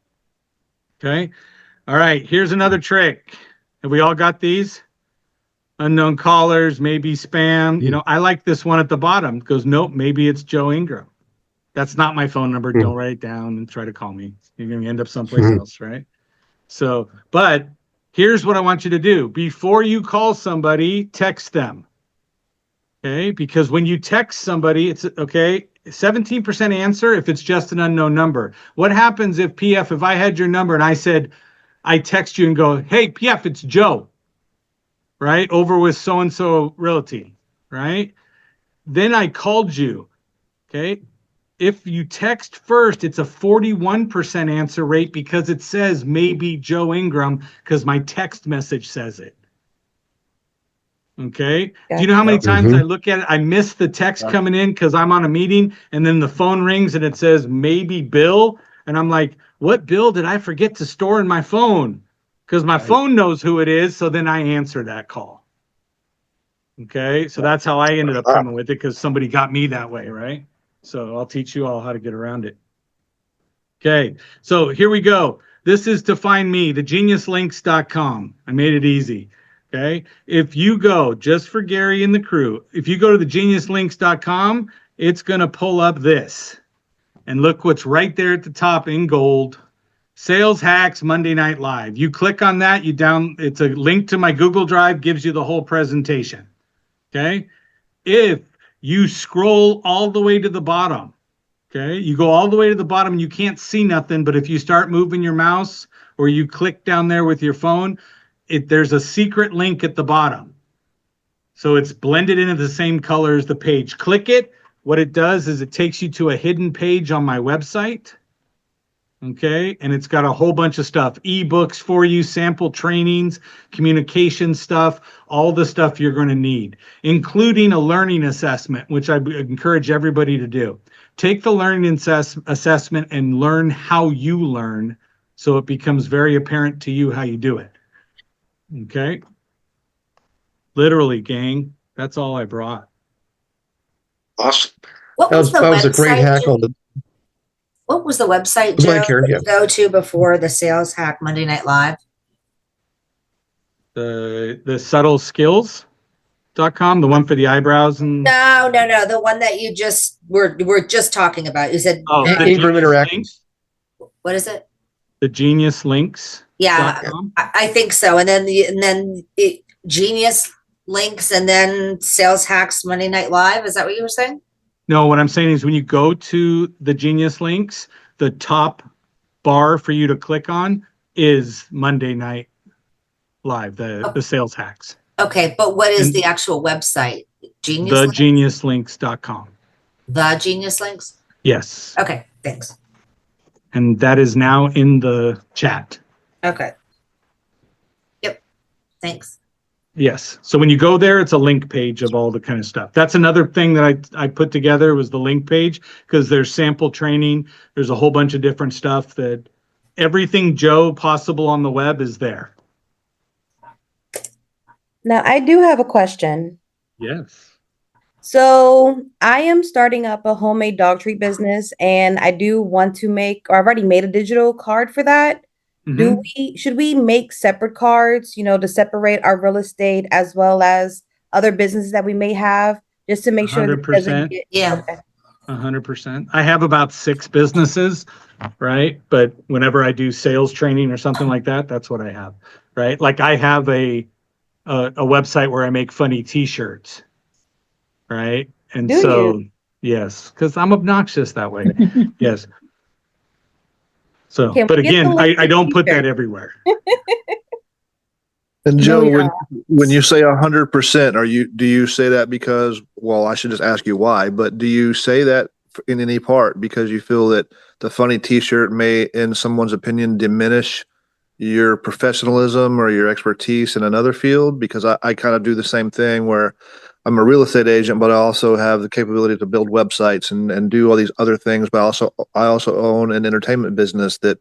Okay. All right. Here's another trick. Have we all got these? Unknown callers, maybe spam. You know, I like this one at the bottom. It goes, nope, maybe it's Joe Ingram. That's not my phone number. Don't write it down and try to call me. You're going to end up someplace else, right? So, but here's what I want you to do. Before you call somebody, text them. Okay? Because when you text somebody, it's okay, 17% answer if it's just an unknown number. What happens if PF, if I had your number and I said, I text you and go, hey, PF, it's Joe, right? Over with so-and-so Realty, right? Then I called you, okay? If you text first, it's a 41% answer rate because it says maybe Joe Ingram because my text message says it. Okay. Do you know how many times I look at it? I miss the text coming in because I'm on a meeting and then the phone rings and it says maybe Bill. And I'm like, what Bill did I forget to store in my phone? Because my phone knows who it is. So then I answer that call. Okay. So that's how I ended up coming with it because somebody got me that way. Right. So I'll teach you all how to get around it. Okay, so here we go. This is to find me, thegeniuslinks.com. I made it easy. Okay. If you go just for Gary and the crew, if you go to thegeniuslinks.com, it's going to pull up this. And look what's right there at the top in gold. Sales Hacks Monday Night Live. You click on that, it's a link to my Google Drive, gives you the whole presentation. Okay. If you scroll all the way to the bottom, okay, you go all the way to the bottom and you can't see nothing, but if you start moving your mouse or you click down there with your phone, there's a secret link at the bottom. So it's blended into the same color as the page. Click it. What it does is it takes you to a hidden page on my website. Okay. And it's got a whole bunch of stuff, ebooks for you, sample trainings, communication stuff, all the stuff you're going to need, including a learning assessment, which I encourage everybody to do. Take the learning assessment and learn how you learn, so it becomes very apparent to you how you do it. Okay. Literally, gang. That's all I brought. Awesome. What That was the was a great website? hack on the. What was the website, Go ahead, Joe, Karen, that yeah. you go to before the Sales Hack Monday Night Live? The subtleskills.com, the one for the eyebrows and No. The one that you just were just talking about. You said the Ingram Genius Interactive. Links, what is it? the Genius Links. Yeah, .com. I think so. And then Genius Links and then Sales Hacks Monday Night Live. Is that what you were saying? No, what I'm saying is when you go to the Genius Links, the top bar for you to click on is Monday Night Live, the sales hacks. Okay, but what is And the actual website? Genius Links? Thegeniuslinks.com. The Genius Links? Yes. Okay, thanks. And that is now in the chat. Okay. Yep. Thanks. Yes. So when you go there, it's a link page of all the kind of stuff. That's another thing that I put together was the link page, because there's sample training. There's a whole bunch of different stuff that everything Joe possible on the web is there. Now, I do have a question. Yes. So I am starting up a homemade dog treat business, and I do want to make, or I've already made a digital card for that. Should we make separate cards, to separate our real estate as well as other businesses that we may have, just to make sure that it doesn't 100%. get, Yeah. okay. 100%. I have about 6 businesses, right? But whenever I do sales training or something like that, that's what I have, right? Like I have a website where I make funny t-shirts, right? And Do so, you? yes, because I'm obnoxious that way. Yes. So, Can but we get the again, link I to don't put that t-shirt? everywhere. And Joe, yeah. when you say 100%, do you say that because, well, I should just ask you why, but do you say that in any part because you feel that the funny t-shirt may, in someone's opinion, diminish your professionalism or your expertise in another field? Because I kind of do the same thing where I'm a real estate agent, but I also have the capability to build websites and do all these other things. But I also own an entertainment business that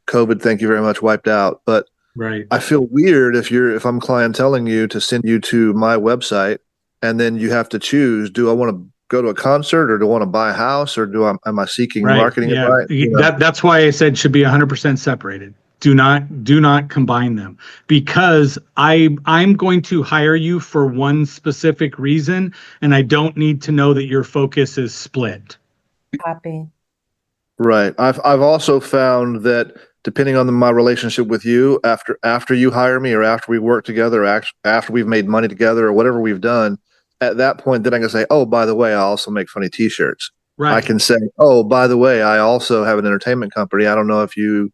COVID, thank you very much, wiped out. But Right. I feel weird if I'm clienteling you to send you to my website and then you have to choose, do I want to go to a concert or do I want to buy a house or am I seeking Right. marketing Yeah. advice? That's why I said should be 100% separated. Do not combine them, because I'm going to hire you for one specific reason, and I don't need to know that your focus is split. Copy. Right. I've also found that depending on my relationship with you, after you hire me or after we work together, or after we've made money together or whatever we've done, at that point, then I can say, oh, by the way, I also make funny t-shirts. Right. I can say, oh, by the way, I also have an entertainment company. I don't know if you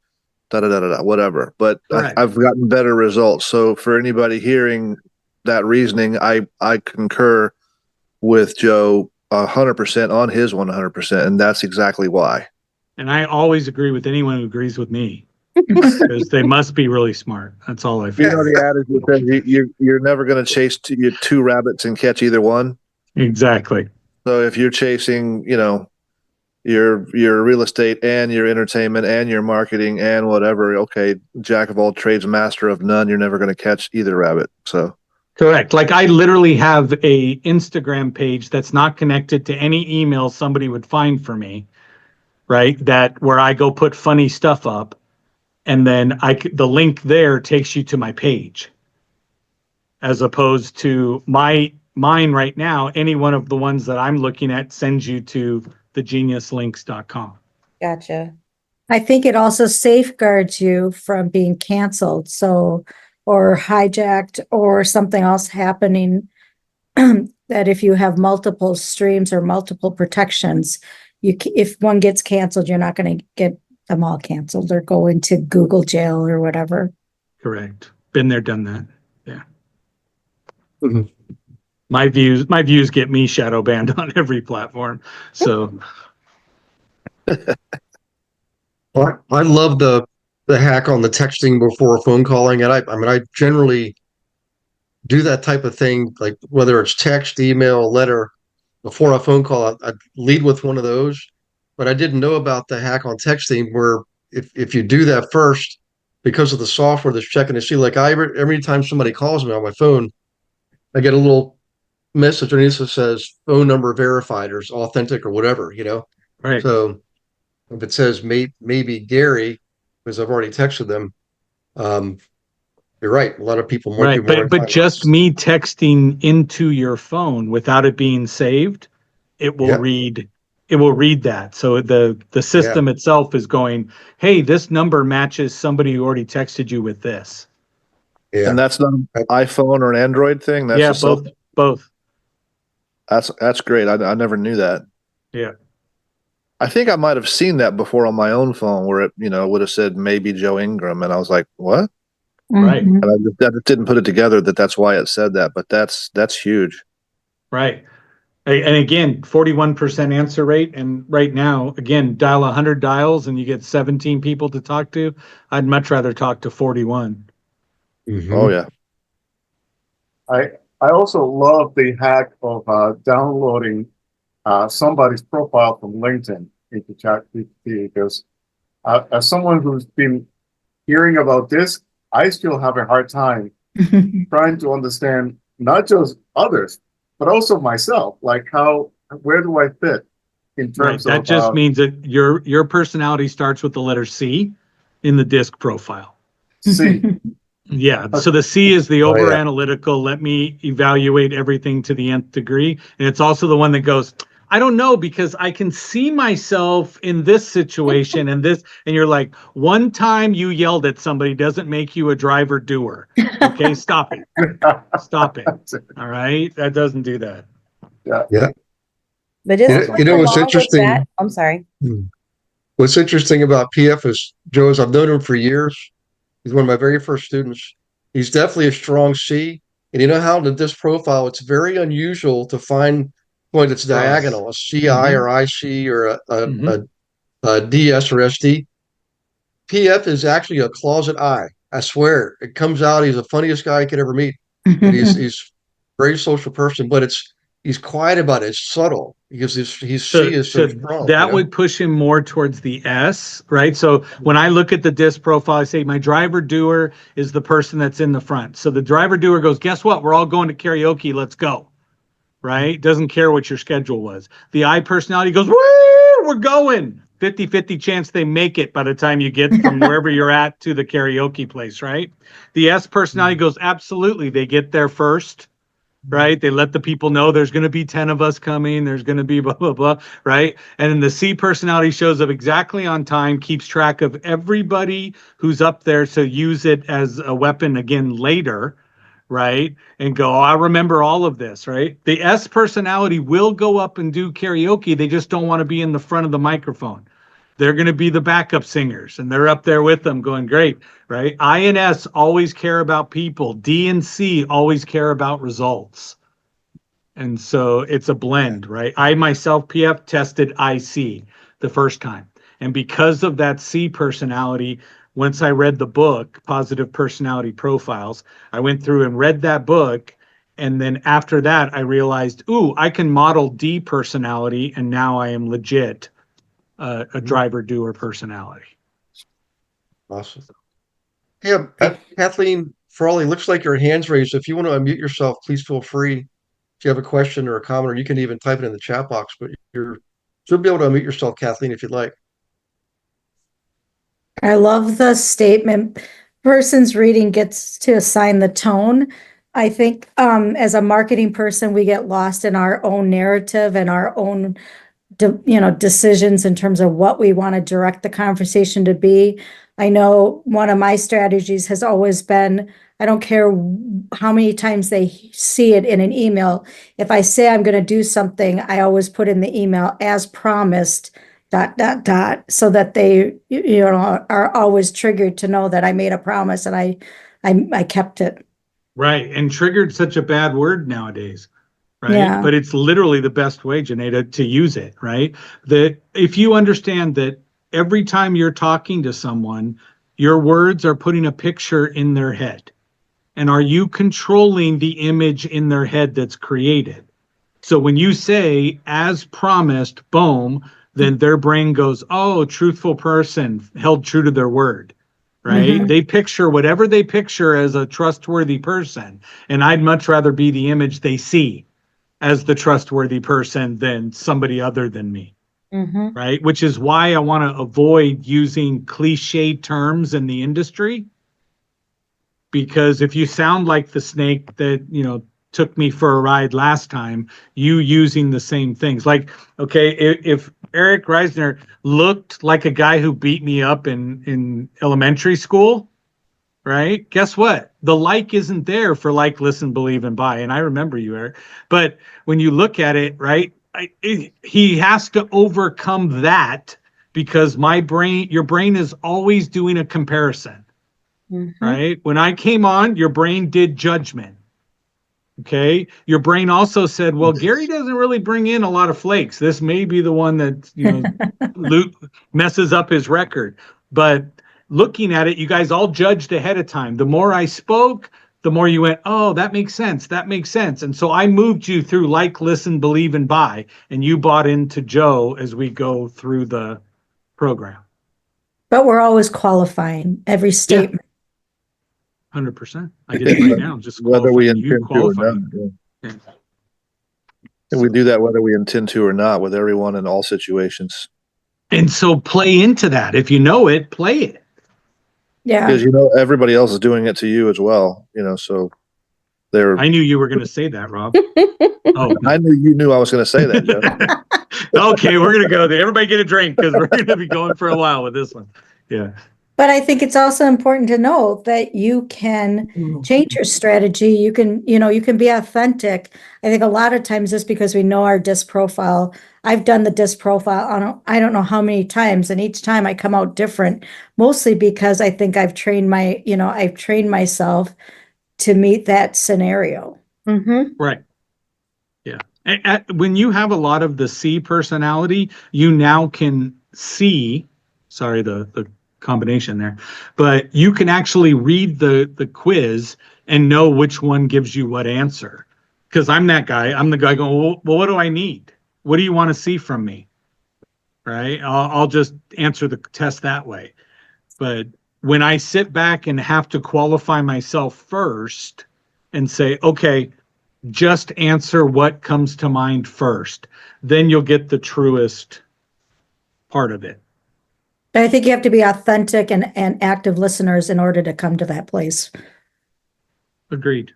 whatever, but I've gotten better results. So for anybody hearing that reasoning, I concur with Joe 100% on his 100%. And that's exactly why. And I always agree with anyone who agrees with me, because they must be really smart. That's all I You feel. know the adage that says you're never going to chase two rabbits and catch either one. Exactly. So if you're chasing, your real estate and your entertainment and your marketing and whatever, okay, jack of all trades, master of none, you're never going to catch either rabbit. So Correct. Like I literally have a Instagram page that's not connected to any email somebody would find for me, right? That where I go put funny stuff up, and then the link there takes you to my page. as opposed to mine right now. Any one of the ones that I'm looking at sends you to thegeniuslinks.com. Gotcha. I think it also safeguards you from being canceled, so, or hijacked or something else happening. That if you have multiple streams or multiple protections, if one gets canceled, you're not going to get them all canceled or go into Google jail or whatever. Correct. Been there, done that. Yeah. Mhm. My views get me shadow banned on every platform. So I love the hack on the texting before phone calling, and I mean I generally do that type of thing, like whether it's text, email, letter, before a phone call. I'd lead with one of those, but I didn't know about the hack on texting where if you do that first, because of the software that's checking to see, like every time somebody calls me on my phone, I get a little message underneath that says phone number verified or authentic or whatever, right. So if it says maybe Gary, because I've already texted them, you're right. A lot of people might be Right. more But inclined. just me texting into your phone without it being saved, it will Yep. read that. So the system itself is going, hey, this number matches somebody who already texted you with this. Yeah. And that's not an iPhone or an Android thing. That's Yeah, a cell- both. That's great. I never knew that. Yeah. I think I might have seen that before on my own phone where it, would have said maybe Joe Ingram. And I was like, what? Right. Mhm. And I just didn't put it together that's why it said that, but that's huge. Right. And again, 41% answer rate. And right now, again, dial 100 dials and you get 17 people to talk to. I'd much rather talk to 41. Mhm. Oh yeah. I also love the hack of downloading somebody's profile from LinkedIn into ChatGPT, because as someone who's been hearing about this, I still have a hard time trying to understand not just others, but also myself. Like where do I fit in Right. terms That of just means that your personality starts with the letter C in the disc profile. C? Yeah. So the C is the Oh, over yeah. analytical. Let me evaluate everything to the nth degree. And it's also the one that goes, I don't know, because I can see myself in this situation and this. And you're like, one time you yelled at somebody doesn't make you a driver doer. Okay. Stop it. Stop it. All right. That doesn't do that. Yeah. But just You know what's along with interesting? that, I'm sorry. What's interesting about PF is, Joe, is I've known him for years. He's one of my very first students. He's definitely a strong C. And you know how in this profile, it's very unusual to find point that's diagonal, a CI or IC or a DS or SD. PF is actually a closet I. I swear. It comes out. He's the funniest guy I could ever meet. And he's a very social person, but he's quiet about it. It's subtle because his C is so strong. That would push him more towards the S, right? So when I look at the disc profile, I say my driver doer is the person that's in the front. So the driver doer goes, guess what? We're all going to karaoke. Let's go. Right? Doesn't care what your schedule was. The I personality goes, woo, we're going. 50-50 chance they make it by the time you get from wherever you're at to the karaoke place, right? The S personality goes, absolutely. They get there first, right? They let the people know there's going to be 10 of us coming. There's going to be blah, blah, blah, right? And then the C personality shows up exactly on time, keeps track of everybody who's up there to use it as a weapon again later, right? And go, oh, I remember all of this, right? The S personality will go up and do karaoke. They just don't want to be in the front of the microphone. They're going to be the backup singers and they're up there with them going, great, right? I and S always care about people. D and C always care about results. And so it's a blend, right? I myself, PF, tested IC the first time. And because of that C personality, once I read the book, Positive Personality Profiles, I went through and read that book. And then after that, I realized, ooh, I can model D personality. And now I am legit a driver doer personality. Awesome. Yeah, Kathleen Frawley, looks like your hand's raised. If you want to unmute yourself, please feel free. If you have a question or a comment, or you can even type it in the chat box, but you'll be able to unmute yourself, Kathleen, if you'd like. I love the statement. Person's reading gets to assign the tone. I think as a marketing person, we get lost in our own narrative and our own decisions in terms of what we want to direct the conversation to be. I know one of my strategies has always been, I don't care how many times they see it in an email. If I say I'm going to do something, I always put in the email as promised, ... so that they, are always triggered to know that I made a promise and I kept it. Right. And triggered such a bad word nowadays. Right. Yeah. But it's literally the best way, Janae, to use it. Right. That if you understand that every time you're talking to someone, your words are putting a picture in their head. And are you controlling the image in their head that's created? So when you say, as promised, boom, then their brain goes, oh, truthful person, held true to their word. Right. Mhm. They picture whatever they picture as a trustworthy person. And I'd much rather be the image they see as the trustworthy person than somebody other than me. Mhm. Right. Which is why I want to avoid using cliche terms in the industry. Because if you sound like the snake that, took me for a ride last time, you using the same things. Like, okay, if Eric Reisner looked like a guy who beat me up in elementary school, right? Guess what? The like isn't there for like, listen, believe, and buy. And I remember you, Eric. But when you look at it, right, he has to overcome that because your brain is always doing a comparison, Mhm. right? When I came on, your brain did judgment. Okay. Your brain also said, well, Gary doesn't really bring in a lot of flakes. This may be the one that, messes up his record. But looking at it, you guys all judged ahead of time. The more I spoke, the more you went, oh, that makes sense. That makes sense. And so I moved you through like, listen, believe, and buy. And you bought into Joe as we go through the program. But we're always qualifying every statement. 100%. I did it right now. Just whether we qualifying. You intend to or qualify. not. Yeah. And we do that whether we intend to or not with everyone in all situations. And so play into that. If you know it, play it. Yeah. Because everybody else is doing it to you as well. So they're I knew you were going to say that, Rob. Oh, I knew you knew I was going to say that, Joe. Okay, we're going to go there. Everybody get a drink because we're going to be going for a while with this one. Yeah. But I think it's also important to know that you can change your strategy. You can, you can be authentic. I think a lot of times just because we know our disc profile, I've done the disc profile on I don't know how many times, and each time I come out different, mostly because I think I've trained myself to meet that scenario. Mhm. Right. Yeah. When you have a lot of the C personality, you now can see, sorry, the combination there, but you can actually read the quiz and know which one gives you what answer. Because I'm that guy. I'm the guy going, well, what do I need? What do you want to see from me? Right? I'll just answer the test that way. But when I sit back and have to qualify myself first and say, okay, just answer what comes to mind first, then you'll get the truest part of it. But I think you have to be authentic and active listeners in order to come to that place. Agreed.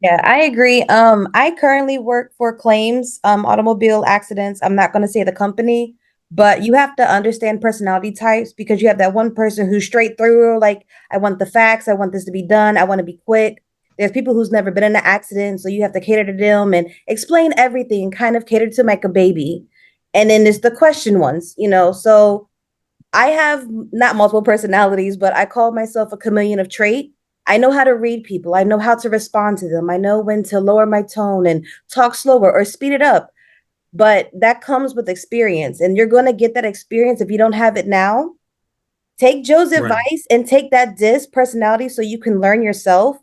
Yeah, I agree. I currently work for claims, automobile accidents. I'm not going to say the company, but you have to understand personality types because you have that one person who's straight through, like, I want the facts, I want this to be done, I want to be quick. There's people who's never been in an accident, so you have to cater to them and explain everything, kind of cater to them like a baby. And then there's the question ones, so I have not multiple personalities, but I call myself a chameleon of trait. I know how to read people. I know how to respond to them. I know when to lower my tone and talk slower or speed it up. But that comes with experience, and you're going to get that experience if you don't have it now. Take Joe's advice and take that disc personality so you can learn yourself.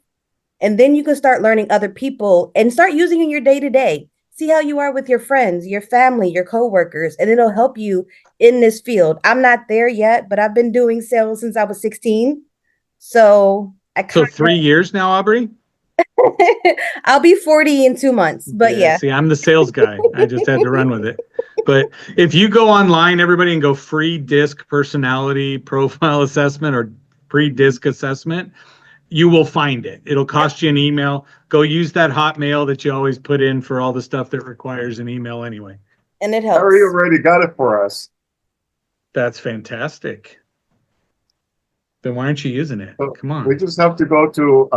And then you can start learning other people and start using it in your day to day. See how you are with your friends, your family, your coworkers, and it'll help you in this field. I'm not there yet, but I've been doing sales since I was 16. So 3 years now, Aubrey? I'll be 40 in 2 months, but yeah. See, I'm the sales guy. I just had to run with it. But if you go online, everybody, and go free disc personality profile assessment or pre-disc assessment, you will find it. It'll cost you an email. Go use that Hotmail that you always put in for all the stuff that requires an email anyway. And it helps. Harry already got it for us. That's fantastic. Then why aren't you using it? So Come on. We just have to go to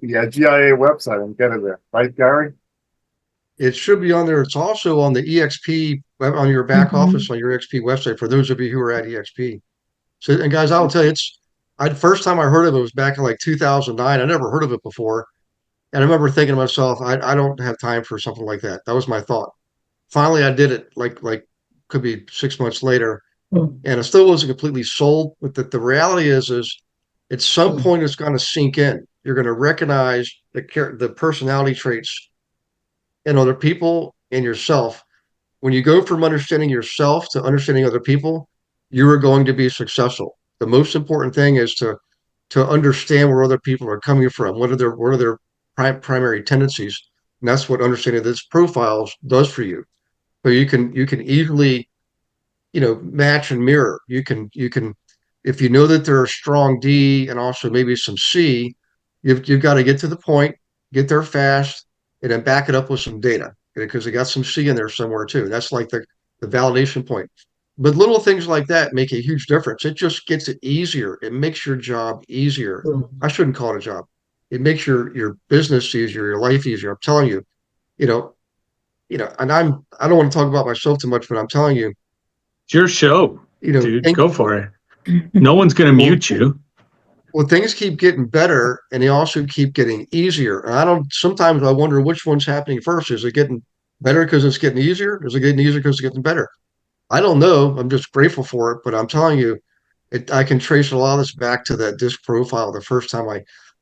the GIA website and get it there, right, Gary? It should be on there. It's also on the EXP on your back office on your EXP website for those of you who are at EXP. So, and guys, I'll tell you, first time I heard of it was back in like 2009. I never heard of it before. And I remember thinking to myself, I don't have time for something like that. That was my thought. Finally, I did it like could be 6 months later. And I still wasn't completely sold. But the reality is at some point it's going to sink in. You're going to recognize the personality traits in other people and yourself. When you go from understanding yourself to understanding other people, you are going to be successful. The most important thing is to understand where other people are coming from. What are their primary tendencies? And that's what understanding this profiles does for you. So you can easily, match and mirror. You can if you know that they're a strong D and also maybe some C, you've got to get to the point, get there fast, and then back it up with some data because they got some C in there somewhere too. That's like the validation point. But little things like that make a huge difference. It just gets it easier. It makes your job easier. I shouldn't call it a job. It makes your business easier, your life easier. I'm telling you, and I don't want to talk about myself too much, but I'm telling you, It's your show, dude. Go for it. No one's going to mute you. Well, things keep getting better and they also keep getting easier. And sometimes I wonder which one's happening first. Is it getting better because it's getting easier? Is it getting easier because it's getting better? I don't know. I'm just grateful for it, but I'm telling you, I can trace a lot of this back to that disc profile. The first time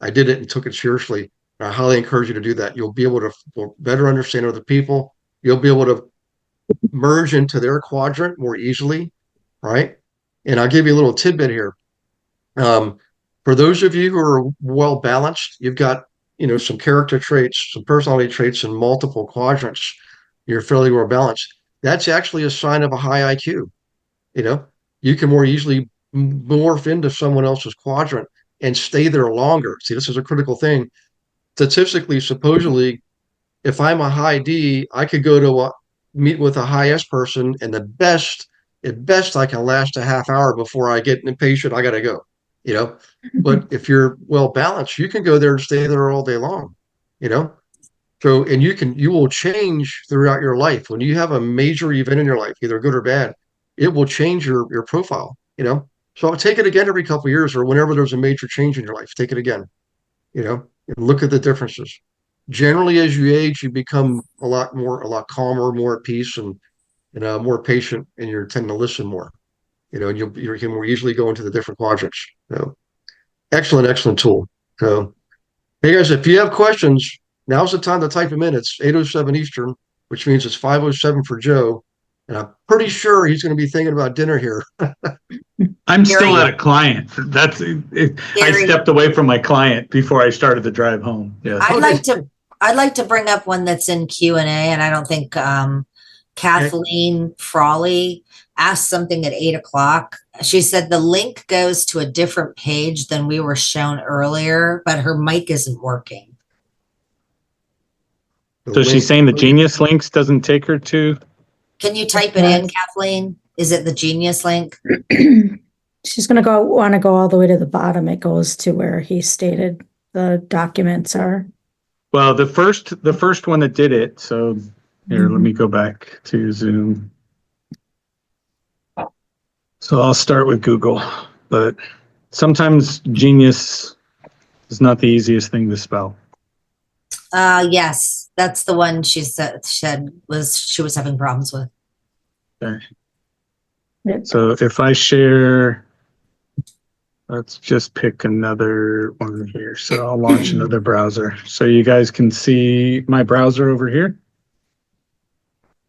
I did it and took it seriously. And I highly encourage you to do that. You'll be able to better understand other people. You'll be able to merge into their quadrant more easily, right? And I'll give you a little tidbit here. For those of you who are well balanced, you've got some character traits, some personality traits in multiple quadrants. You're fairly well balanced. That's actually a sign of a high IQ. You can more easily morph into someone else's quadrant and stay there longer. See, this is a critical thing. Statistically, supposedly, if I'm a high D, I could go to meet with a high S person, and at best, I can last a half hour before I get impatient. I got to go. But if you're well balanced, you can go there and stay there all day long. So, and you will change throughout your life. When you have a major event in your life, either good or bad, it will change your profile, So take it again every couple of years or whenever there's a major change in your life, take it again, and look at the differences. Generally, as you age, you become a lot calmer, more at peace and more patient, and you tend to listen more, and you can more easily go into the different quadrants. Excellent tool. So, hey guys, if you have questions, now's the time to type them in. It's 8:07 Eastern, which means it's 5:07 for Joe. And I'm pretty sure he's going to be thinking about dinner here. I'm still at a client. I stepped away from my client before I started the drive home. Yeah. I'd like to bring up one that's in Q&A, and I don't think Kathleen Frawley asked something at 8:00. She said the link goes to a different page than we were shown earlier, but her mic isn't working. So she's saying the Genius links doesn't take her to. Can you type it in, Kathleen? Is it the Genius link? She's going to want to go all the way to the bottom. It goes to where he stated the documents are. Well, the first one that did it. So here, let me go back to Zoom. So I'll start with Google, but sometimes Genius is not the easiest thing to spell. Yes, that's the one she said she was having problems with. Okay. So if I share, let's just pick another one here. So I'll launch another browser so you guys can see my browser over here.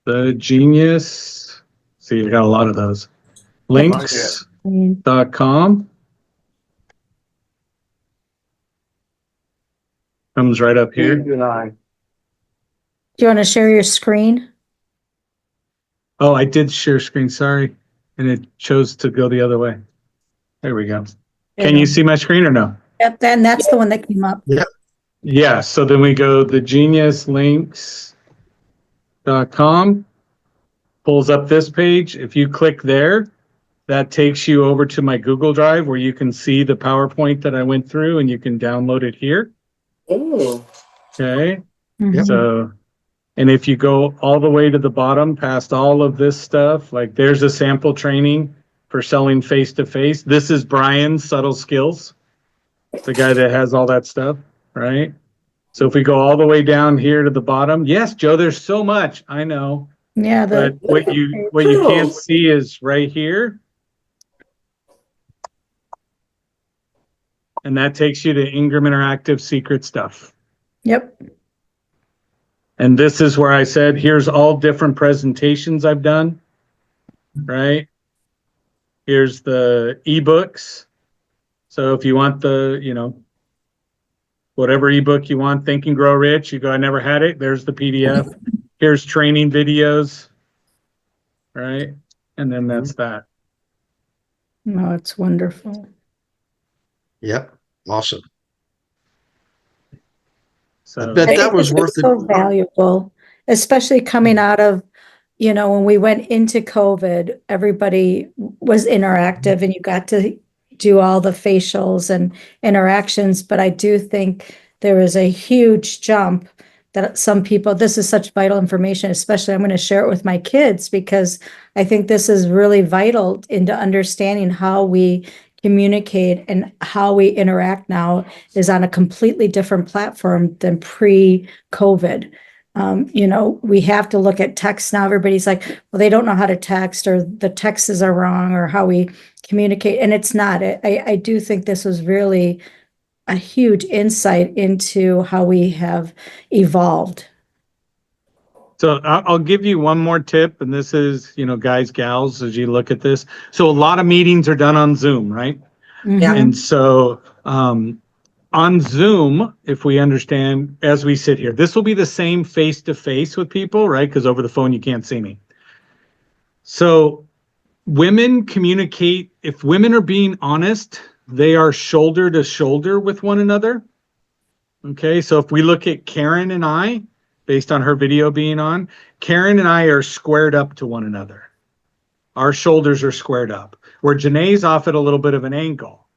The Genius. See, you got a lot of those. Links.com. Comes right up here. Do you want to share your screen? Oh, I did share screen. Sorry. And it chose to go the other way. There we go. Can you see my screen or no? Yep, then that's the one that came up. Yeah, so then we go thegeniuslinks.com, pulls up this page. If you click there, that takes you over to my Google Drive where you can see the PowerPoint that I went through and you can download it here. Ooh. Okay. Mhm. So, and if you go all the way to the bottom past all of this stuff, like there's a sample training for selling face to face. This is Brian's subtle skills, the guy that has all that stuff, right? So if we go all the way down here to the bottom, yes, Joe, there's so much. I know. Yeah, But what you can't see is right here. And that takes you to Ingram Interactive secret stuff. yep. And this is where I said, here's all different presentations I've done, right? Here's the ebooks. So if you want the, whatever ebook you want, Think and Grow Rich, you go, I never had it. There's the PDF. Here's training videos, right? And then that's that. No, it's wonderful. Yep. Awesome. So I bet that was It's worth so it. valuable, especially coming out of, when we went into COVID, everybody was interactive and you got to do all the facials and interactions. But I do think there is a huge jump that some people, this is such vital information, especially I'm going to share it with my kids because I think this is really vital into understanding how we communicate and how we interact now is on a completely different platform than pre-COVID. We have to look at text now. Everybody's like, well, they don't know how to text or the texts are wrong or how we communicate. And it's not. I do think this was really a huge insight into how we have evolved. So I'll give you one more tip, and this is, guys, gals, as you look at this. So a lot of meetings are done on Zoom, right? Yeah. And so on Zoom, if we understand, as we sit here, this will be the same face-to-face with people, right? Because over the phone, you can't see me. So women communicate, if women are being honest, they are shoulder to shoulder with one another. Okay, so if we look at Karen and I, based on her video being on, Karen and I are squared up to one another. Our shoulders are squared up. Where Janae's off at a little bit of an angle.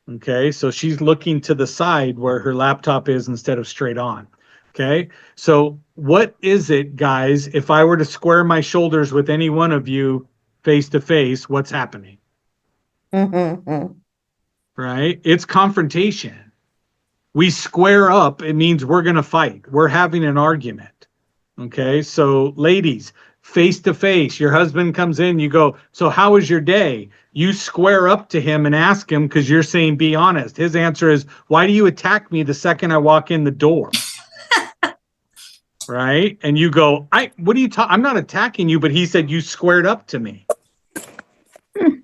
Okay, so she's looking to the side where her laptop is instead of straight on. Okay, so what is it, guys, if I were to square my shoulders with any one of you face to face, what's happening? Right? It's confrontation. We square up, it means we're going to fight. We're having an argument. Okay, so ladies, face to face, your husband comes in, you go, so how was your day? You square up to him and ask him because you're saying, be honest. His answer is, why do you attack me the second I walk in the door? Right? And you go, what are you talking? I'm not attacking you, but he said you squared up to me.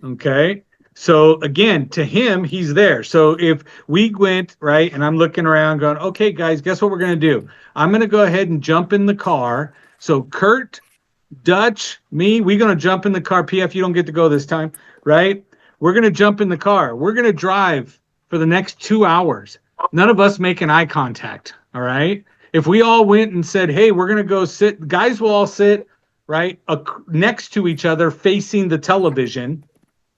Okay. So again, to him, he's there. So if we went, right, and I'm looking around going, okay, guys, guess what we're going to do? I'm going to go ahead and jump in the car. So Kurt, Dutch, me, we're going to jump in the car. PF, you don't get to go this time, right? We're going to jump in the car. We're going to drive for the next 2 hours. None of us making eye contact, all right? If we all went and said, hey, we're going to go sit, guys will all sit, right, next to each other facing the television.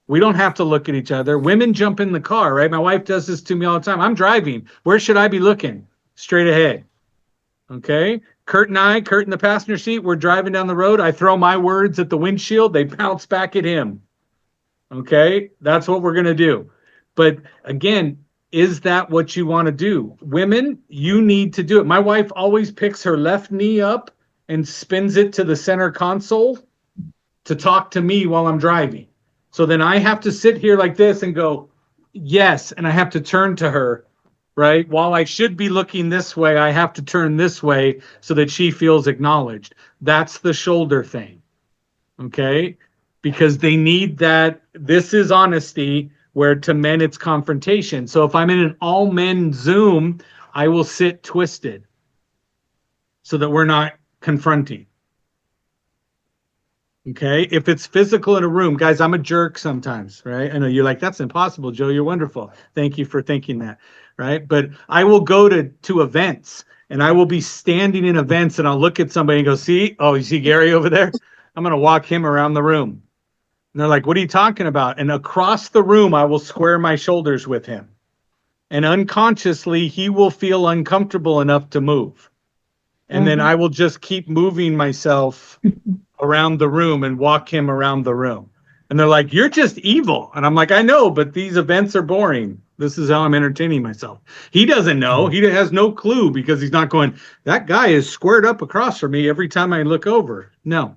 We don't have to look at each other. Women jump in the car, right? My wife does this to me all the time. I'm driving. Where should I be looking? Straight ahead. Okay? Kurt in the passenger seat, we're driving down the road. I throw my words at the windshield. They bounce back at him. Okay? That's what we're going to do. But again, is that what you want to do? Women, you need to do it. My wife always picks her left knee up and spins it to the center console to talk to me while I'm driving. So then I have to sit here like this and go, yes, and I have to turn to her, right? While I should be looking this way, I have to turn this way so that she feels acknowledged. That's the shoulder thing, okay? Because they need that. This is honesty, where to men it's confrontation. So if I'm in an all men Zoom, I will sit twisted so that we're not confronting. Okay. If it's physical in a room, guys, I'm a jerk sometimes, right? I know you're like, that's impossible, Joe. You're wonderful. Thank you for thinking that. Right. But I will go to events and I will be standing in events and I'll look at somebody and go, see, oh, you see Gary over there? I'm going to walk him around the room. And they're like, what are you talking about? And across the room, I will square my shoulders with him. And unconsciously, he will feel uncomfortable enough to move. And then I will just keep moving myself around the room and walk him around the room. And they're like, you're just evil. And I'm like, I know, but these events are boring. This is how I'm entertaining myself. He doesn't know. He has no clue because he's not going, that guy is squared up across from me every time I look over. No.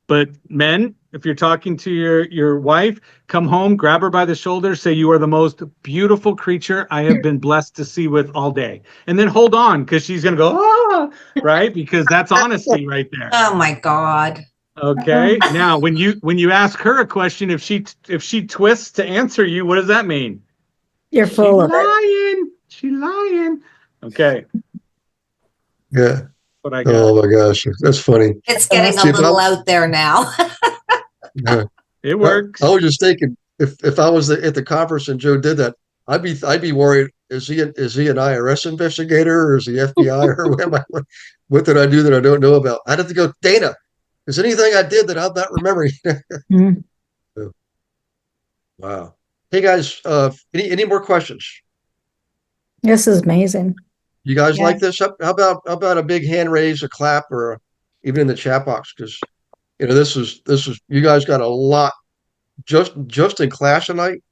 But men, if you're talking to your wife, come home, grab her by the shoulder, say, you are the most beautiful creature I have been blessed to see with all day. And then hold on, because she's going to go, ah, right? Because that's honesty right there. Oh my God. Okay. Now, when you ask her a question, if she twists to answer you, what does that mean? You're full She's of it. lying. She's lying. Okay. Yeah. What I got. Oh my gosh, that's funny. It's getting a See, if little I- out there now. Yeah. It works. I was just thinking, if I was at the conference and Joe did that, I'd be worried. Is he an IRS investigator or is he FBI or what did I do that I don't know about? I'd have to go, Dana. Is anything I did that I'm not remembering? Mhm. Wow. Hey guys, any more questions? This is amazing. You guys Yeah. like this? How about a big hand raise, a clap, or even in the chat box? Because this is you guys got a lot just in class tonight,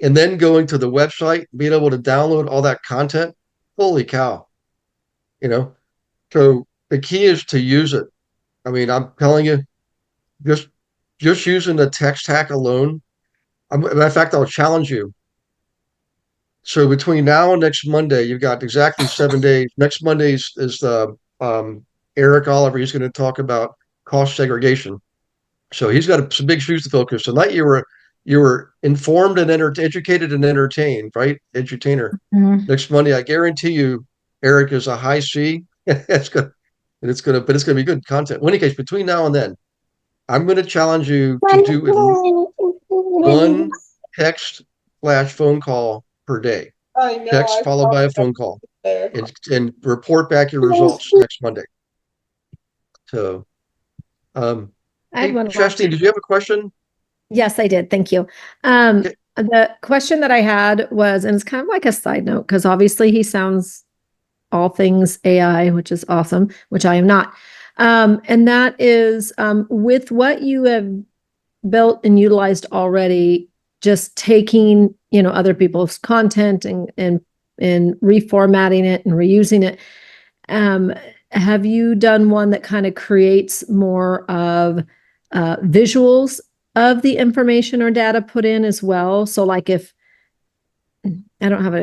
and then going to the website, being able to download all that content. Holy cow! So the key is to use it. I mean, I'm telling you, just using the text hack alone. Matter of fact, I'll challenge you. So between now and next Monday, you've got exactly 7 days. Next Monday is the Eric Oliver. He's going to talk about cost segregation. So he's got some big shoes to fill. Because tonight you were informed and educated and entertained, right? Edutainer. Mhm. Next Monday, I guarantee you, Eric is a high C. It's gonna be good content. In any case, between now and then, I'm going to challenge you to do at least one text / phone call per day. Text followed by a phone call, and report back your results next Monday. So, I hey, had one last. Chastine, did you have a question? Yes, I did. Thank you. Okay. The question that I had was, and it's kind of like a side note, because obviously he sounds all things AI, which is awesome, which I am not. And that is with what you have built and utilized already, just taking, other people's content and reformatting it and reusing it. Have you done one that kind of creates more of visuals of the information or data put in as well? So like if, I don't have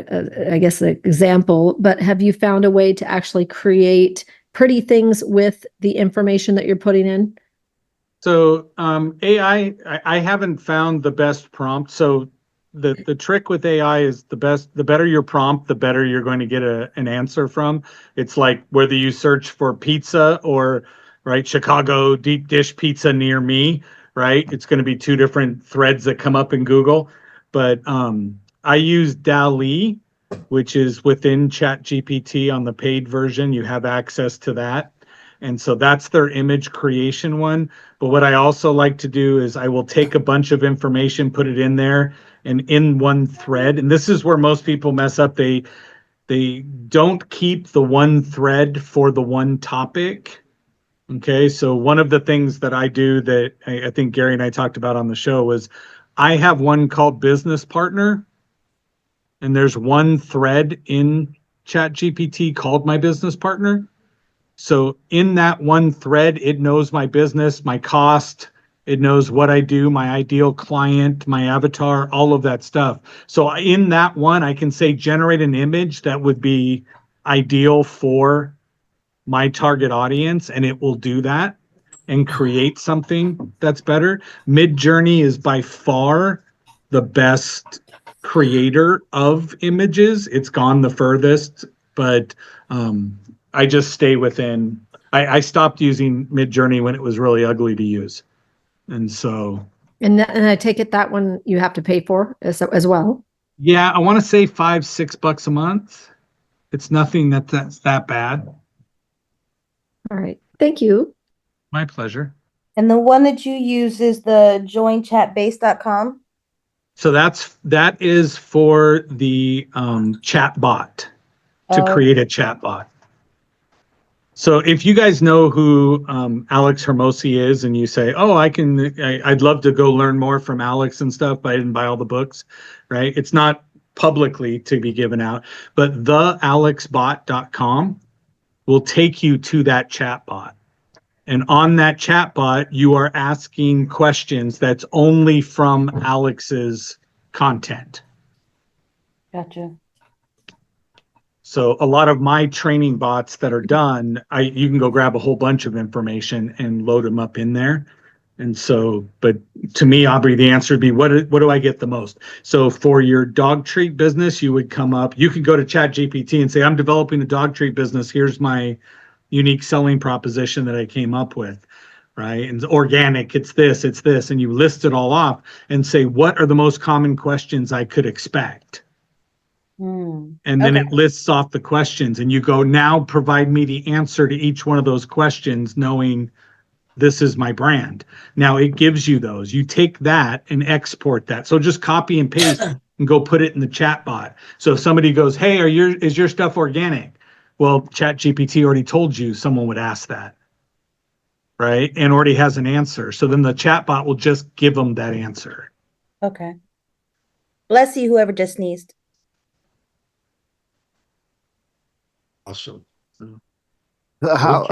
I guess an example, but have you found a way to actually create pretty things with the information that you're putting in? So AI, I haven't found the best prompt. So the trick with AI is the better your prompt, the better you're going to get an answer from. It's like whether you search for pizza or, right, Chicago deep dish pizza near me, right? It's going to be two different threads that come up in Google. But I use DALL-E, which is within ChatGPT on the paid version. You have access to that. And so that's their image creation one. But what I also like to do is I will take a bunch of information, put it in there and in one thread. And this is where most people mess up. They don't keep the one thread for the one topic. Okay. So one of the things that I do that I think Gary and I talked about on the show was I have one called Business Partner. And there's one thread in ChatGPT called My Business Partner. So in that one thread, it knows my business, my cost, it knows what I do, my ideal client, my avatar, all of that stuff. So in that one, I can say generate an image that would be ideal for my target audience, and it will do that and create something that's better. Midjourney is by far the best creator of images. It's gone the furthest, but I just stay within. I stopped using Midjourney when it was really ugly to use. And so. And I take it that one you have to pay for as well. Yeah, I want to say $5-6 a month. It's nothing that's that bad. All right. Thank you. My pleasure. And the one that you use is the joinchatbase.com. So that is for the chat bot, to create a chat bot. So if you guys know who Alex Hermosi is and you say, oh, I'd love to go learn more from Alex and stuff, but I didn't buy all the books, right? It's not publicly to be given out, but thealexbot.com will take you to that chat bot. And on that chat bot, you are asking questions that's only from Alex's content. Gotcha. So a lot of my training bots that are done, you can go grab a whole bunch of information and load them up in there. And so, but to me, Aubrey, the answer would be, what do I get the most? So for your dog treat business, you would come up, you could go to ChatGPT and say, I'm developing a dog treat business. Here's my unique selling proposition that I came up with, right? And it's organic, it's this, and you list it all off and say, what are the most common questions I could expect? And then it lists off the questions and you go, now provide me the answer to each one of those questions, knowing this is my brand. Now it gives you those. You take that and export that. So just copy and paste and go put it in the chat bot. So if somebody goes, hey, is your stuff organic? Well, ChatGPT already told you someone would ask that, right? And already has an answer. So then the chat bot will just give them that answer. Okay. Bless you, whoever just sneezed. Awesome. How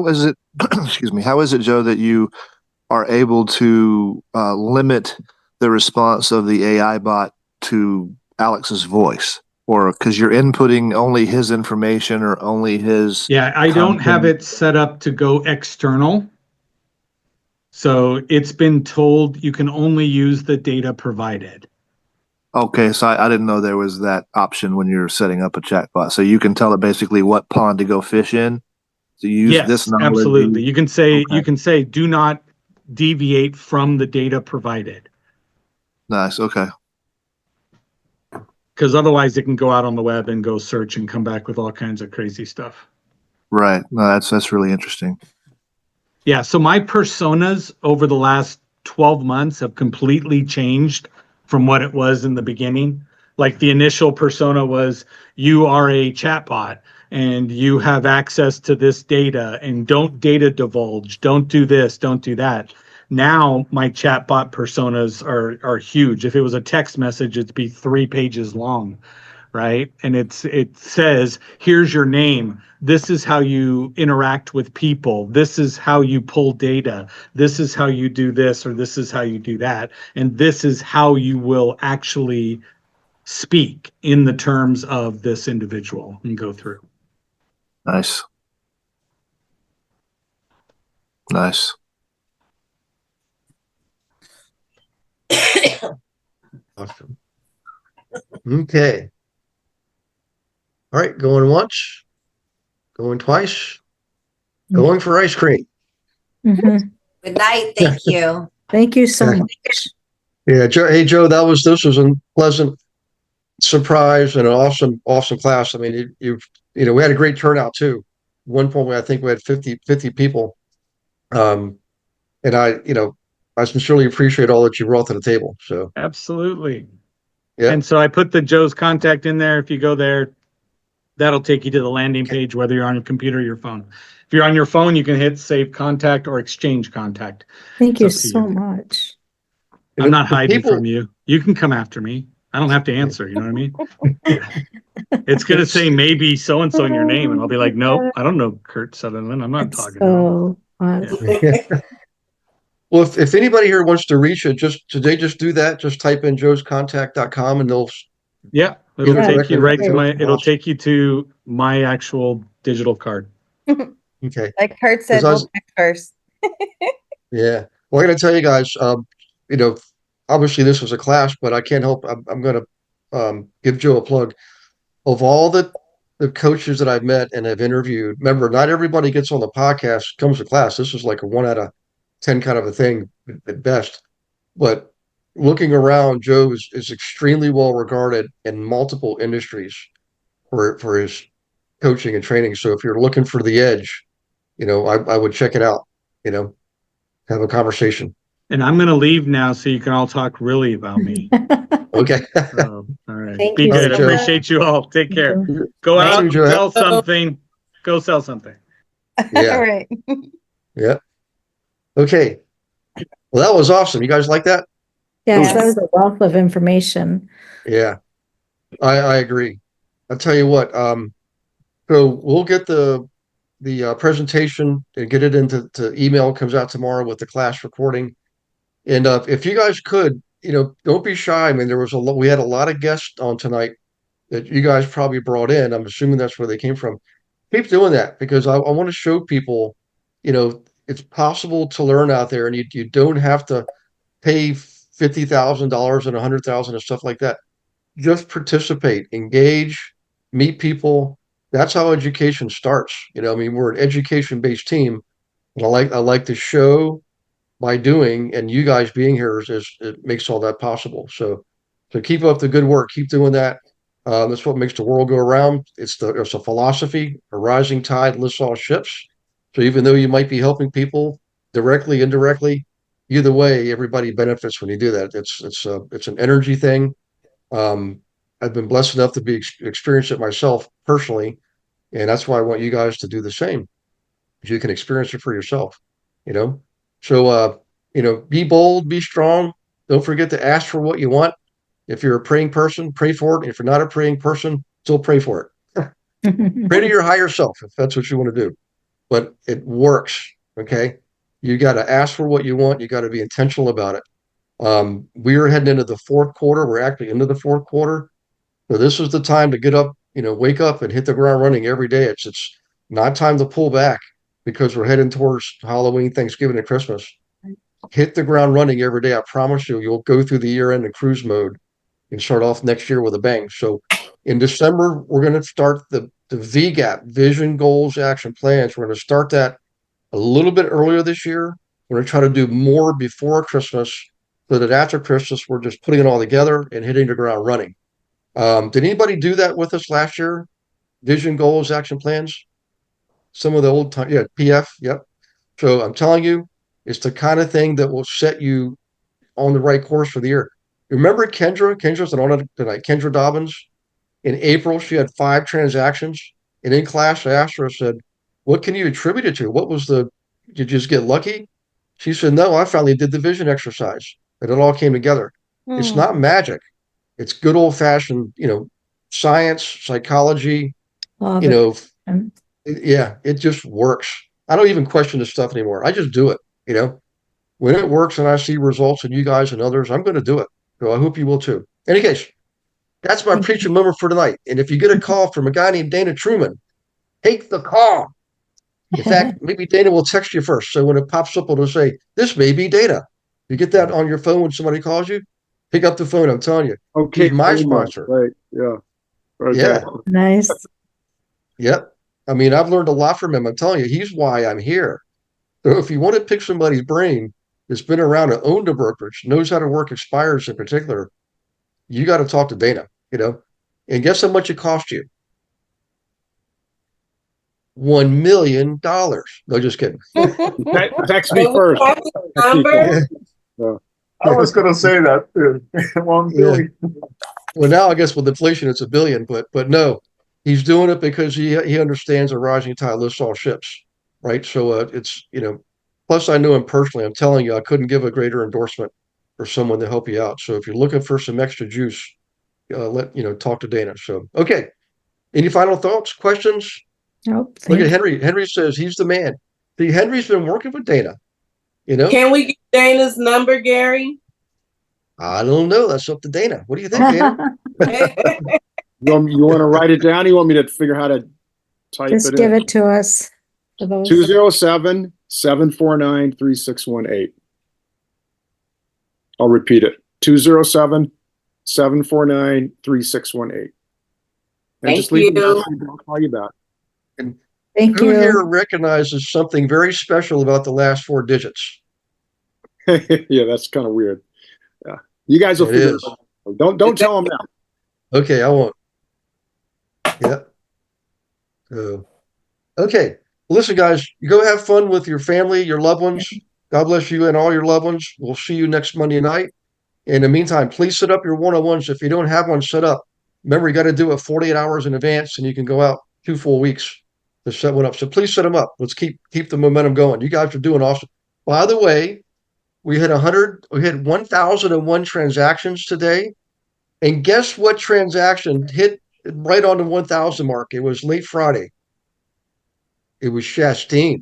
is it, excuse me, how is it, Joe, that you are able to limit the response of the AI bot to Alex's voice? Or because you're inputting only his information or only his... Yeah, I don't have it set up to go external. So it's been told you can only use the data provided. Okay, so I didn't know there was that option when you're setting up a chatbot. So you can tell it basically what pond to go fish in. To use this knowledge. Absolutely. You can say, do not deviate from the data provided. Nice. Okay. Because otherwise it can go out on the web and go search and come back with all kinds of crazy stuff. Right. No, that's really interesting. Yeah. So my personas over the last 12 months have completely changed from what it was in the beginning. Like the initial persona was, you are a chatbot and you have access to this data and don't data divulge, don't do this, don't do that. Now my chatbot personas are huge. If it was a text message, it'd be 3 pages long, right? And it says, here's your name. This is how you interact with people. This is how you pull data. This is how you do this, or this is how you do that. And this is how you will actually speak in the terms of this individual and go through. Nice. Nice. Awesome. Okay. All right, going once, going twice, going for ice cream. Mhm. Good night. Thank you. Thank you so much. Yeah, Joe. Hey, Joe, this was a pleasant surprise and an awesome class. I mean, we had a great turnout too. One point, I think we had 50 people. And I sincerely appreciate all that you brought to the table. So absolutely. Yeah. And so I put the Joe's contact in there. If you go there, that'll take you to the landing page, whether you're on your computer or your phone. If you're on your phone, you can hit save contact or exchange contact. Thank you so much. I'm not hiding from you. You can come after me. I don't have to answer. You know what I mean? It's going to say maybe so-and-so in your name. And I'll be like, nope, I don't know Kurt Sutherland. I'm not talking to him. Well, if anybody here wants to reach it, they just do that. Just type in joescontact.com and they'll. Yeah, it'll take you right to it'll take you to my actual digital card. Okay. Like Kurt said, we'll pick first. Yeah. Well, I got to tell you guys, obviously this was a class, but I can't help. I'm going to give Joe a plug. Of all the the coaches that I've met and have interviewed, remember, not everybody gets on the podcast, comes to class. This is like a 1 out of 10 kind of a thing at best. But looking around, Joe is extremely well regarded in multiple industries for his coaching and training. So if you're looking for the edge, I would check it out, have a conversation. And I'm going to leave now so you can all talk really about me. Okay. All right. Thank Be you good. so much. Appreciate you all. Take care. Thank Go Thank out, you, Joe. sell something. Go sell something. Yeah. All right. Yeah. Okay. Well, that was awesome. You guys like that? Yes, that was a wealth of information. Yeah. I agree. I'll tell you what, so we'll get the presentation and get it into email, comes out tomorrow with the class recording. And if you guys could, don't be shy. I mean, we had a lot of guests on tonight that you guys probably brought in. I'm assuming that's where they came from. Keep doing that because I want to show people, it's possible to learn out there, and you don't have to pay $50,000 and $100,000 and stuff like that. Just participate, engage, meet people. That's how education starts. I mean, we're an education-based team, and I like to show by doing, and you guys being here is it makes all that possible. So keep up the good work. Keep doing that. That's what makes the world go around. It's a philosophy. A rising tide lifts all ships. So even though you might be helping people directly, indirectly, either way, everybody benefits when you do that. It's an energy thing. I've been blessed enough to experience it myself personally, and that's why I want you guys to do the same. You can experience it for yourself. You know, so be bold, be strong. Don't forget to ask for what you want. If you're a praying person, pray for it. If you're not a praying person, still pray for it. Pray to your higher self if that's what you want to do. But it works. Okay, you got to ask for what you want. You got to be intentional about it. We are heading into the fourth quarter. We're actually into the fourth quarter. So this is the time to get up, wake up and hit the ground running every day. It's not time to pull back because we're heading towards Halloween, Thanksgiving, and Christmas. Hit the ground running every day. I promise you'll go through the year end in cruise mode and start off next year with a bang. So in December, we're going to start the VGAP, Vision, Goals, Action Plans. We're going to start that a little bit earlier this year. We're going to try to do more before Christmas so that after Christmas, we're just putting it all together and hitting the ground running. Did anybody do that with us last year? Vision, Goals, Action Plans? Some of the old time, yeah, PF, yep. So I'm telling you, it's the kind of thing that will set you on the right course for the year. Remember Kendra? Kendra's on tonight. Kendra Dobbins. In April, she had 5 transactions. And in class, I asked her, I said, what can you attribute it to? Did you just get lucky? She said, no, I finally did the vision exercise. And it all came together. It's not magic. It's good old fashioned, science, psychology, Love you it. know, yeah, it just works. I don't even question this stuff anymore. I just do it, when it works and I see results in you guys and others, I'm going to do it. So I hope you will too. In any case, that's my preaching moment for tonight. And if you get a call from a guy named Dana Truman, take the call. In fact, maybe Dana will text you first. So when it pops up, it'll say, this may be Dana. You get that on your phone when somebody calls you, pick up the phone. I'm telling you. Okay. He's my sponsor. Right. Yeah. Okay. Yeah. Nice. Yep. I mean, I've learned a lot from him. I'm telling you, he's why I'm here. So if you want to pick somebody's brain that's been around and owned a brokerage, knows how to work expires in particular, you got to talk to Dana, and guess how much it cost you? $1 million. No, just kidding. Text me first. Number? I was going to say that too. 1 billion. Well, now I guess with inflation, it's $1 billion, but no, he's doing it because he understands a rising tide lifts all ships, right? So it's, plus I know him personally. I'm telling you, I couldn't give a greater endorsement for someone to help you out. So if you're looking for some extra juice, talk to Dana. So, okay. Any final thoughts, questions? Nope. Look at Henry. Henry says he's the man. See, Henry's been working with Dana, Can we get Dana's number, Gary? I don't know. That's up to Dana. What do you think, Dana? You want to write it down? You want me to figure how to type Just it give in? it to us. For those. 207-749-3618. I'll repeat it. 207-749-3618. And just leave me know. I'll call you back. And Thank who you. here recognizes something very special about the last 4 digits? Yeah, that's kind of weird. Yeah, you guys will It figure is. it out. Don't tell them now. Okay, I won't. Yep. So, okay. Listen, guys, you go have fun with your family, your loved ones. God bless you and all your loved ones. We'll see you next Monday night. In the meantime, please set up your one-on-ones. If you don't have one set up, remember you got to do it 48 hours in advance, and you can go out 2 full weeks to set one up. So please set them up. Let's keep the momentum going. You guys are doing awesome. By the way, we had 1,001 transactions today. And guess what transaction hit right on the 1,000 mark? It was late Friday. It was Shastine.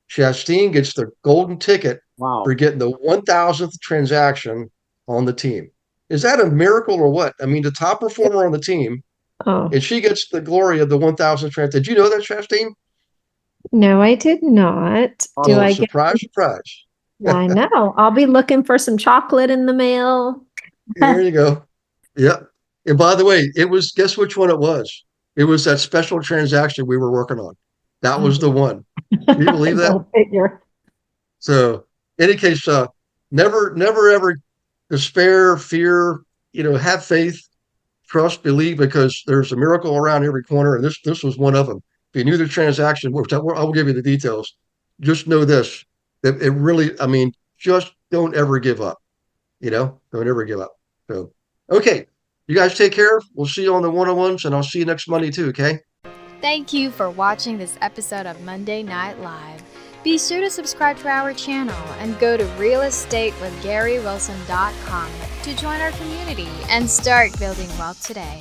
Shastine gets the golden ticket for getting the 1,000th transaction on the team. Is that a miracle or what? I mean, the top performer on the team, and she gets the glory of the 1,000th transaction. Did you know that, Shastine? No, I did not. Do I surprise, surprise. I know. I'll be looking for some chocolate in the mail. There you go. Yep. And by the way, guess which one it was? It was that special transaction we were working on. That was the one. Can you believe that? Figure. So, in any case, never ever despair, fear. Have faith, trust, believe, because there's a miracle around every corner, and this was one of them. If you knew the transaction, which I will give you the details, just know this: that it really, just don't ever give up. Don't ever give up. So, okay, you guys take care. We'll see you on the one-on-ones, and I'll see you next Monday too. Okay. Thank you for watching this episode of Monday Night Live. Be sure to subscribe to our channel and go to realestatewithgarywilson.com to join our community and start building wealth today.